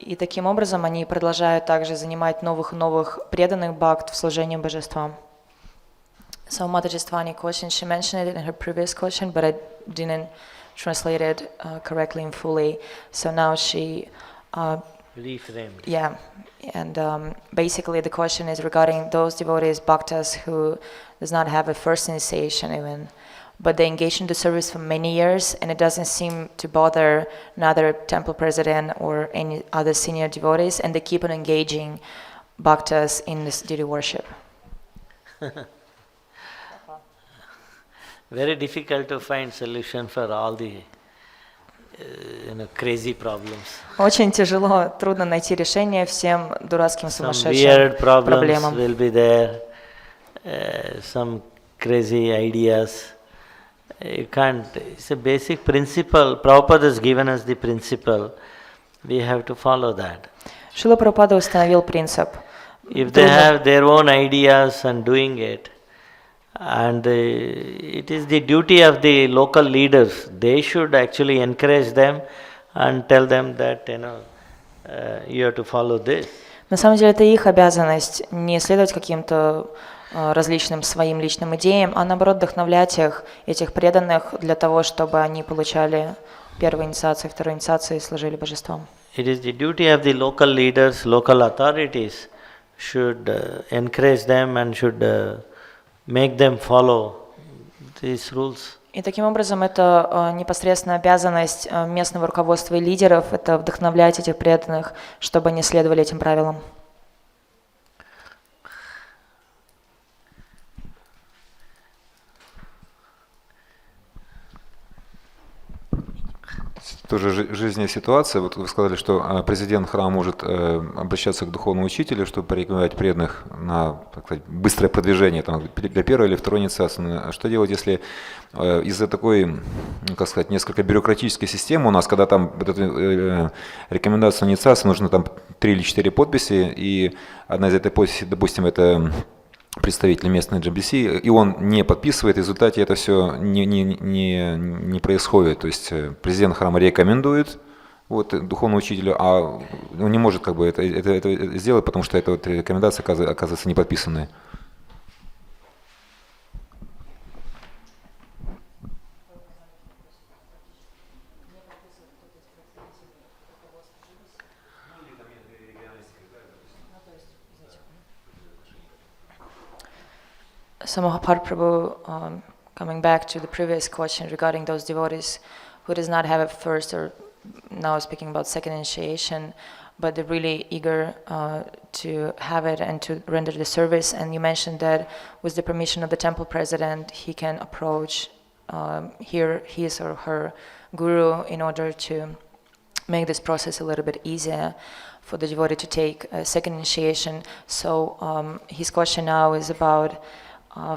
И таким образом они продолжают также занимать новых и новых преданных бхакт в служении божествам. So Mataji's funny question, she mentioned it in her previous question, but I didn't translate it correctly and fully. So now she Reframed. Yeah, and basically the question is regarding those devotees, bhaktas, who does not have a first initiation even, but they engage in the service for many years, and it doesn't seem to bother another temple president or any other senior devotees, and they keep on engaging bhaktas in this deity worship. Very difficult to find solution for all the crazy problems. Очень тяжело, трудно найти решение всем дурацким Some сумасшедшим weird problems проблемам. will be there, some crazy ideas. You can't, it's a basic principle. Prabhupada has given us the principle. We have to follow that. Шрила Прабхупада установил принцип. If they have their own ideas and doing it, and it is the duty of the local leaders, they should actually encourage them and tell them that, you have to follow this. На самом деле это их обязанность не следовать каким-то различным своим личным идеям, а наоборот вдохновлять этих преданных для того, чтобы они получали первую инициацию, вторую инициацию и служили божествам. It is the duty of the local leaders, local authorities should encourage them and should make them follow these rules. И таким образом это непосредственно обязанность местного руководства и лидеров, это вдохновлять этих преданных, чтобы они следовали этим правилам. Тоже жизненная ситуация. Вот вы сказали, что президент храма может обращаться к духовному учителю, чтобы порекомендовать преданных на, так сказать, быстрое продвижение для первой или второй инициации. А что делать, если из-за такой, как сказать, несколько бюрократической системы у нас, когда там вот эту рекомендацию инициации нужно там 3 или 4 подписи, и одна из этой подписей, допустим, это представитель местной GBC, и он не подписывает, в результате это все не происходит. То есть президент храма рекомендует духовному учителю, а он не может это сделать, потому что эта рекомендация оказывается не подписанной. So Mahaprabhu, coming back to the previous question regarding those devotees who does not have a first or now speaking about second initiation, but they're really eager to have it and to render the service. And you mentioned that with the permission of the temple president, he can approach his or her guru in order to make this process a little bit easier for the devotee to take a second initiation. So his question now is about,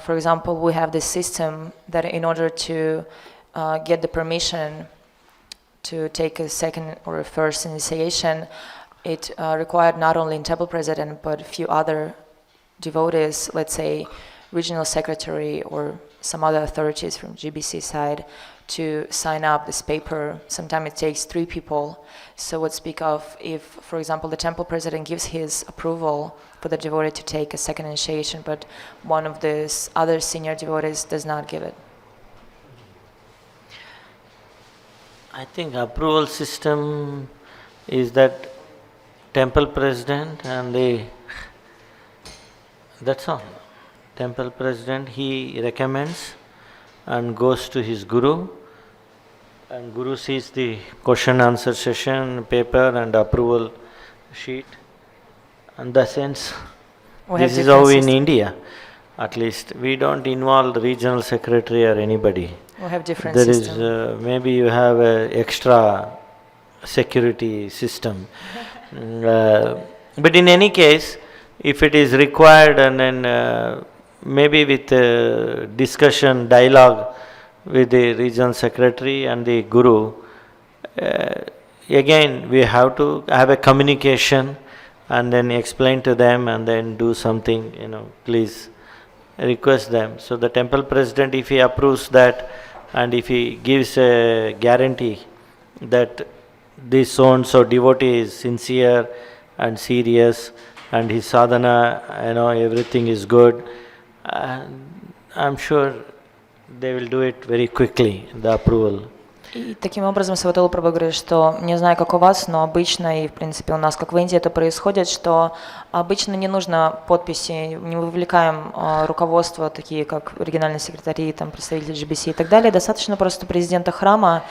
for example, we have this system that in order to get the permission to take a second or a first initiation, it required not only temple president but a few other devotees, let's say regional secretary or some other authorities from GBC side, to sign up this paper. Sometimes it takes 3 people. So what speak of if, for example, the temple president gives his approval for the devotee to take a second initiation, but one of the other senior devotees does not give it? I think approval system is that temple president and that's all. Temple president, he recommends and goes to his guru, and guru sees the question answer session paper and approval sheet. And the sense, this is how in India, at least, we don't involve the regional secretary or anybody. We have different There systems. is maybe you have a extra security system. But in any case, if it is required, and then maybe with discussion, dialogue with the regional secretary and the guru, again we have to have a communication and then explain to them and then do something, please request them. So the temple president, if he approves that and if he gives a guarantee that this so-and-so devotee is sincere and serious and his sadhana, everything is good, I'm sure they will do it very quickly, the approval. И таким образом Сева-атула Прабху говорит, что не знаю, как у вас, но обычно, и в принципе у нас, как в Индии, это происходит, что обычно не нужно подписи, не вовлекаем руководство, такие как региональные секретари, там, представители GBC и так далее. Достаточно просто президента храма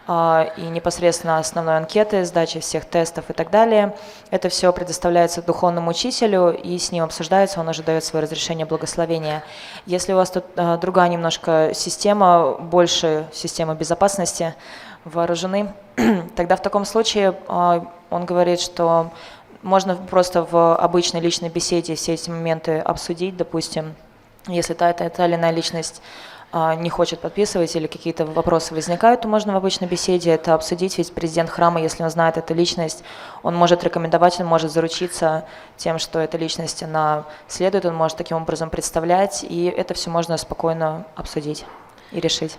и непосредственно основной анкеты, сдачи всех тестов и так далее. Это все предоставляется духовному учителю, и с ним обсуждается, он уже дает свое разрешение, благословение. Если у вас тут другая немножко система, больше система безопасности, вооружены, тогда в таком случае он говорит, что можно просто в обычной личной беседе все эти моменты обсудить, допустим, если та или иная личность не хочет подписывать или какие-то вопросы возникают, то можно в обычной беседе это обсудить, ведь президент храма, если он знает эту личность, он может рекомендовать, он может заручиться тем, что эта личность, она следует, он может таким образом представлять, и это все можно спокойно обсудить и решить.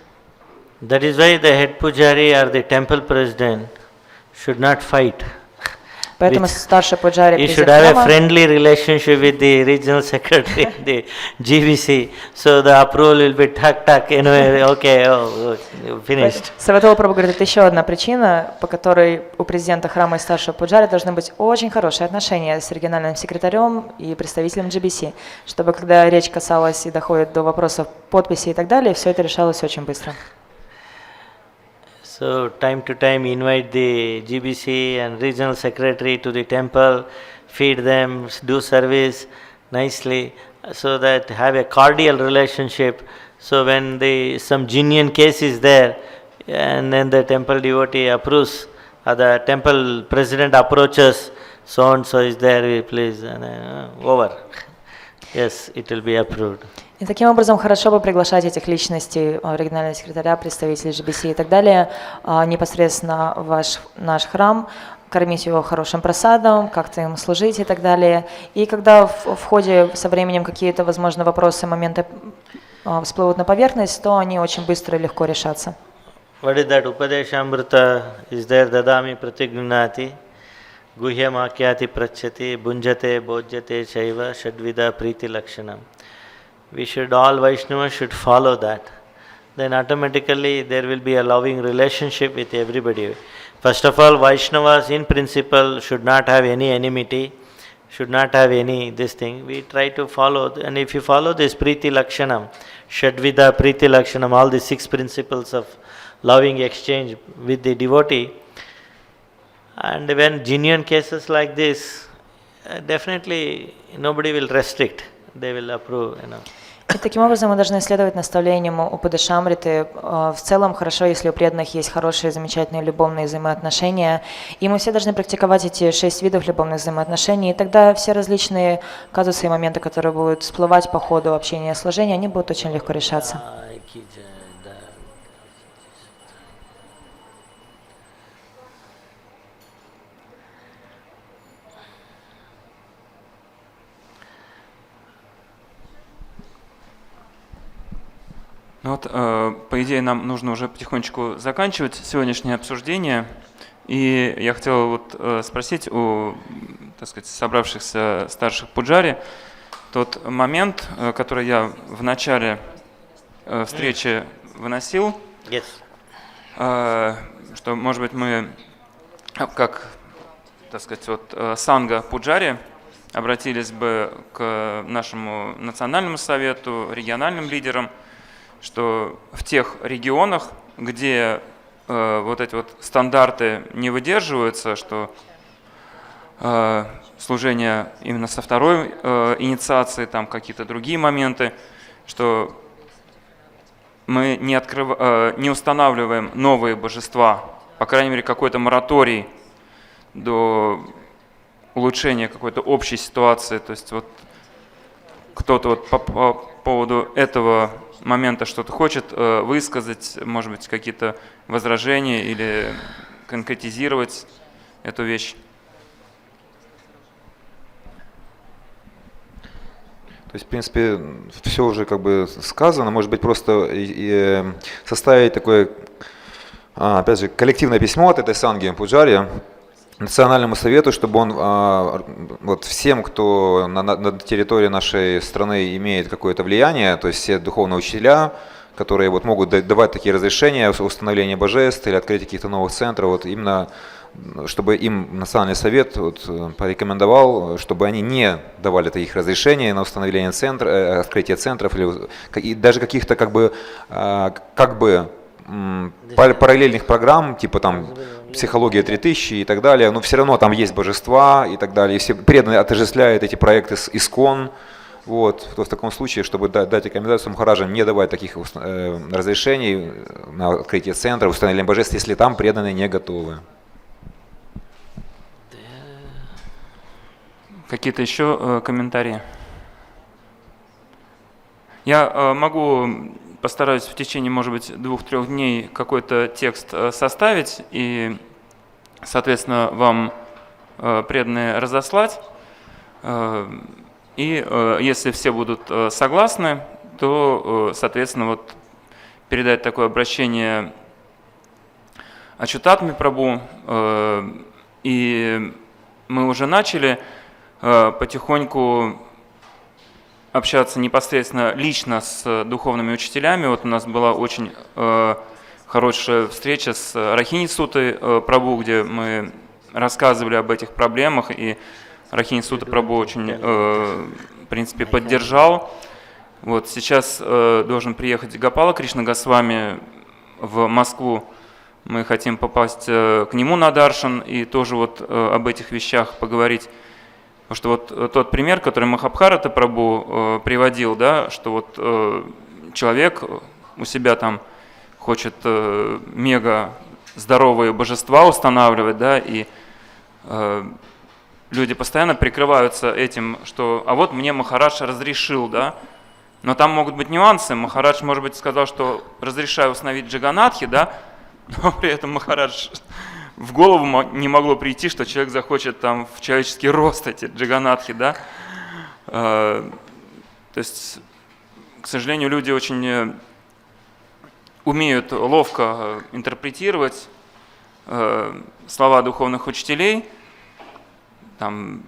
That is why the head pujari or the temple president should not fight. Поэтому старший пуджари, He should президент have a храма, friendly relationship with the regional secretary, the GBC, so the approval will be tuck, okay, finished. Сева-атула Прабху говорит, это еще одна причина, по которой у президента храма и старшего пуджари должны быть очень хорошие отношения с региональным секретарем и представителем GBC, чтобы когда речь касалась и доходит до вопросов подписи и так далее, все это решалось очень быстро. So time to time invite the GBC and regional secretary to the temple, feed them, do service nicely, so that have a cordial relationship. So when some genuine case is there, and then the temple devotee approves, the temple president approaches, so and so is there, please, and over. Yes, it will be approved. И таким образом хорошо бы приглашать этих личностей, регионального секретаря, представителей GBC и так далее, непосредственно в наш храм, кормить его хорошим просадом, как-то им служить и так далее. И когда в ходе со временем какие-то, возможно, вопросы, моменты всплывут на поверхность, то они очень быстро и легко решатся. What is that? Upadeshamrita is there, dadami pratignati, guhyamakyati prachyati, bunjate, bojjate, chaiva, shadvida, priti lakshanam. We should, all Vaishnavas should follow that. Then automatically there will be a loving relationship with everybody. First of all, Vaishnavas in principle should not have any enmity should not have any this thing. We try to follow, and if you follow this Priti Lakshanam, Shadvida Priti Lakshanam, all the 6 principles of loving exchange with the devotee, and when genuine cases like this, definitely nobody will restrict, they will approve, you know. И таким образом мы должны следовать наставлениям Упадешамриты. В целом хорошо, если у преданных есть хорошие, замечательные любовные взаимоотношения. И мы все должны практиковать эти 6 видов любовных взаимоотношений. И тогда все различные казусы и моменты, которые будут всплывать по ходу общения и сложения, они будут очень легко решаться. Ну вот, по идее, нам нужно уже потихонечку заканчивать сегодняшнее обсуждение. И я хотел вот спросить у, так сказать, собравшихся старших пуджари тот момент, который я в начале встречи выносил, Yes. что, может быть, мы, как, так сказать, вот санга пуджари, обратились бы к нашему национальному совету, региональным лидерам, что в тех регионах, где вот эти вот стандарты не выдерживаются, что служение именно со второй инициации, там какие-то другие моменты, что мы не устанавливаем новые божества, по крайней мере какой-то мораторий до улучшения какой-то общей ситуации. То есть вот кто-то вот по поводу этого момента что-то хочет высказать, может быть, какие-то возражения или конкретизировать эту вещь. То есть, в принципе, все уже как бы сказано. Может быть, просто составить такое, опять же, коллективное письмо от этой санги пуджари Национальному совету, чтобы он вот всем, кто на территории нашей страны имеет какое-то влияние, то есть все духовные учителя, которые вот могут давать такие разрешения, установления божеств или открытие каких-то новых центров, вот именно чтобы им Национальный совет вот порекомендовал, чтобы они не давали таких разрешений на установление центра, открытие центров или даже каких-то как бы параллельных программ, типа там психология 3000 и так далее, но все равно там есть божества и так далее, и все преданные отождествляют эти проекты с ИСКОН. Вот, в таком случае, чтобы дать рекомендацию Махараджам не давать таких разрешений на открытие центра, установление божеств, если там преданные не готовы. Какие-то еще комментарии? Я постараюсь в течение, может быть, 2-3 дней какой-то текст составить и, соответственно, вам преданные разослать. И если все будут согласны, то, соответственно, вот передать такое обращение Ачутатме Прабху. И мы уже начали потихоньку общаться непосредственно лично с духовными учителями. Вот у нас была очень хорошая встреча с Рахини Сутой Прабху, где мы рассказывали об этих проблемах, и Рахини Сута Прабху очень, в принципе, поддержал. Вот сейчас должен приехать Гопала Кришна Госвами в Москву. Мы хотим попасть к нему на даршан и тоже вот об этих вещах поговорить. Потому что вот тот пример, который Махабхарата Прабху приводил, да, что вот человек у себя там хочет мега здоровые божества устанавливать, да, и люди постоянно прикрываются этим, что «а вот мне Махарадж разрешил», да, но там могут быть нюансы. Махарадж, может быть, сказал, что разрешаю установить Джаганатхи, да, но при этом Махарадж в голову не могло прийти, что человек захочет там в человеческий рост эти Джаганатхи, да. То есть, к сожалению, люди очень умеют ловко интерпретировать слова духовных учителей. Там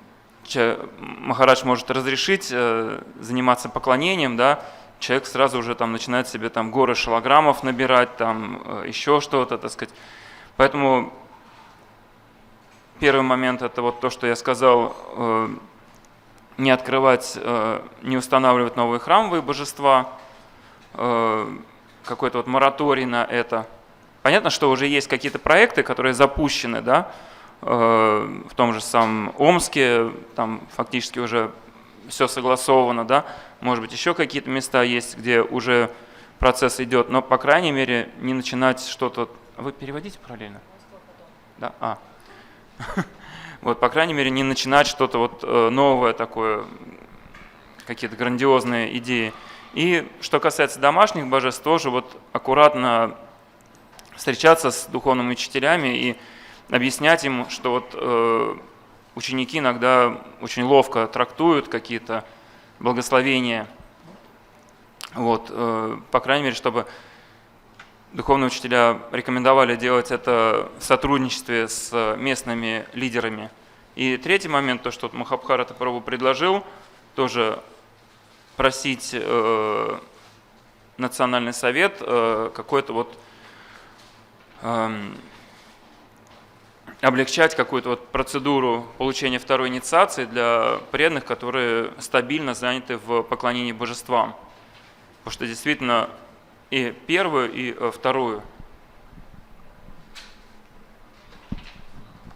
Махарадж может разрешить заниматься поклонением, да, человек сразу уже там начинает себе там горы шилограммов набирать, там еще что-то, так сказать. Поэтому первый момент — это вот то, что я сказал, не открывать, не устанавливать новые храмовые божества, какой-то вот мораторий на это. Понятно, что уже есть какие-то проекты, которые запущены, да, в том же самом Омске, там фактически уже все согласовано, да, может быть, еще какие-то места есть, где уже процесс идет, но, по крайней мере, не начинать что-то... Вы переводите параллельно? Да? Вот, по крайней мере, не начинать что-то вот новое такое, какие-то грандиозные идеи. И что касается домашних божеств, тоже вот аккуратно встречаться с духовными учителями и объяснять им, что вот ученики иногда очень ловко трактуют какие-то благословения. Вот, по крайней мере, чтобы духовные учителя рекомендовали делать это в сотрудничестве с местными лидерами. И третий момент, то, что Махабхарата Прабху предложил, тоже просить Национальный совет какой-то вот облегчать какую-то вот процедуру получения второй инициации для преданных, которые стабильно заняты в поклонении божествам. Потому что действительно и первую, и вторую.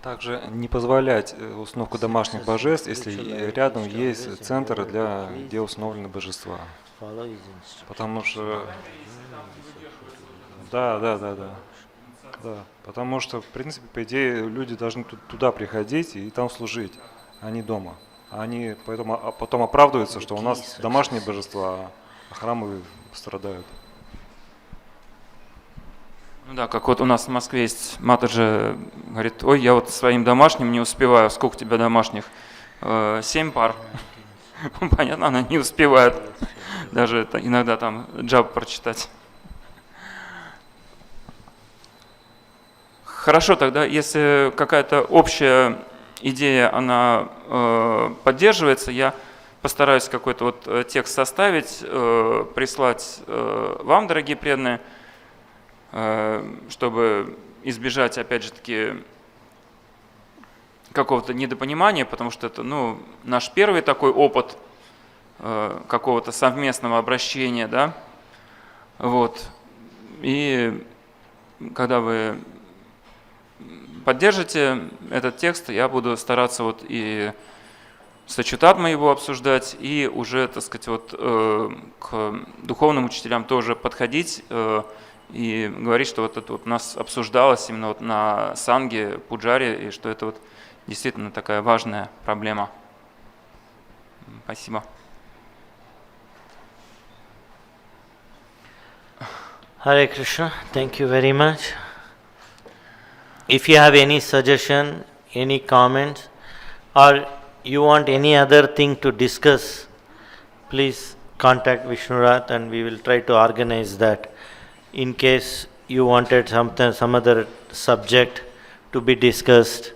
Также не позволять установку домашних божеств, если рядом есть центр, где установлены божества. Потому что... Да. Потому что, в принципе, по идее, люди должны туда приходить и там служить, а не дома. Они поэтому потом оправдываются, что у нас домашние божества, а храмы страдают. Ну да, как вот у нас в Москве есть Матаджи, говорит, ой, я вот своим домашним не успеваю. Сколько у тебя домашних? 7 пар. Понятно, она не успевает даже иногда там джап прочитать. Хорошо, тогда если какая-то общая идея, она поддерживается, я постараюсь какой-то вот текст составить, прислать вам, дорогие преданные, чтобы избежать, опять же таки, какого-то недопонимания, потому что это, наш первый такой опыт какого-то совместного обращения, да, вот, и когда вы поддержите этот текст, я буду стараться вот и сочетатма его обсуждать, и уже, так сказать, вот к духовным учителям тоже подходить и говорить, что вот это вот у нас обсуждалось именно вот на санге, пуджари, и что это вот действительно такая важная проблема. Спасибо. Hare Krishna, thank you very much. If you have any suggestion, any comments, or you want any other thing to discuss, please contact Vishnurat and we will try to organize that. In case you wanted some other subject to be discussed,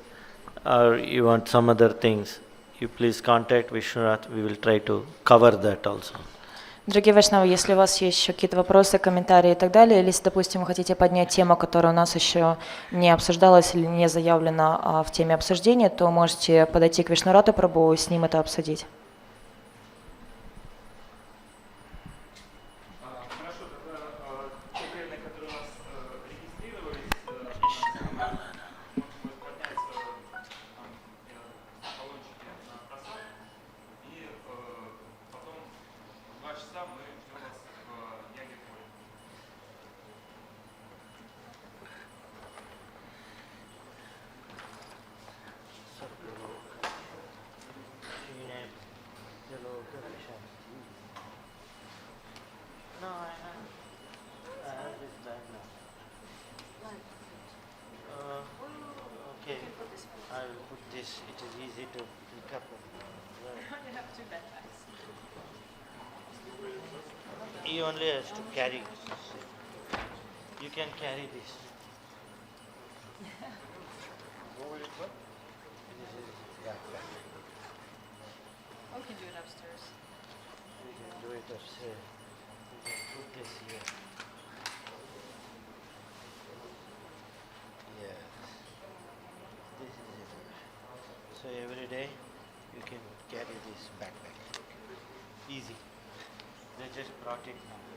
or you want some other things, you please contact Vishnurat, we will try to cover that also. Дорогие вайшнавы, если у вас есть еще какие-то вопросы, комментарии и так далее, или, если, допустим, вы хотите поднять тему, которая у нас еще не обсуждалась или не заявлена в теме обсуждения, то можете подойти к Вишнурату Прабху и с ним это обсудить. He only has to carry. You can carry this. We can do it upstairs. We can do it upstairs. We can put this here. Yes. This is it. So every day you can carry this back. just brought it now.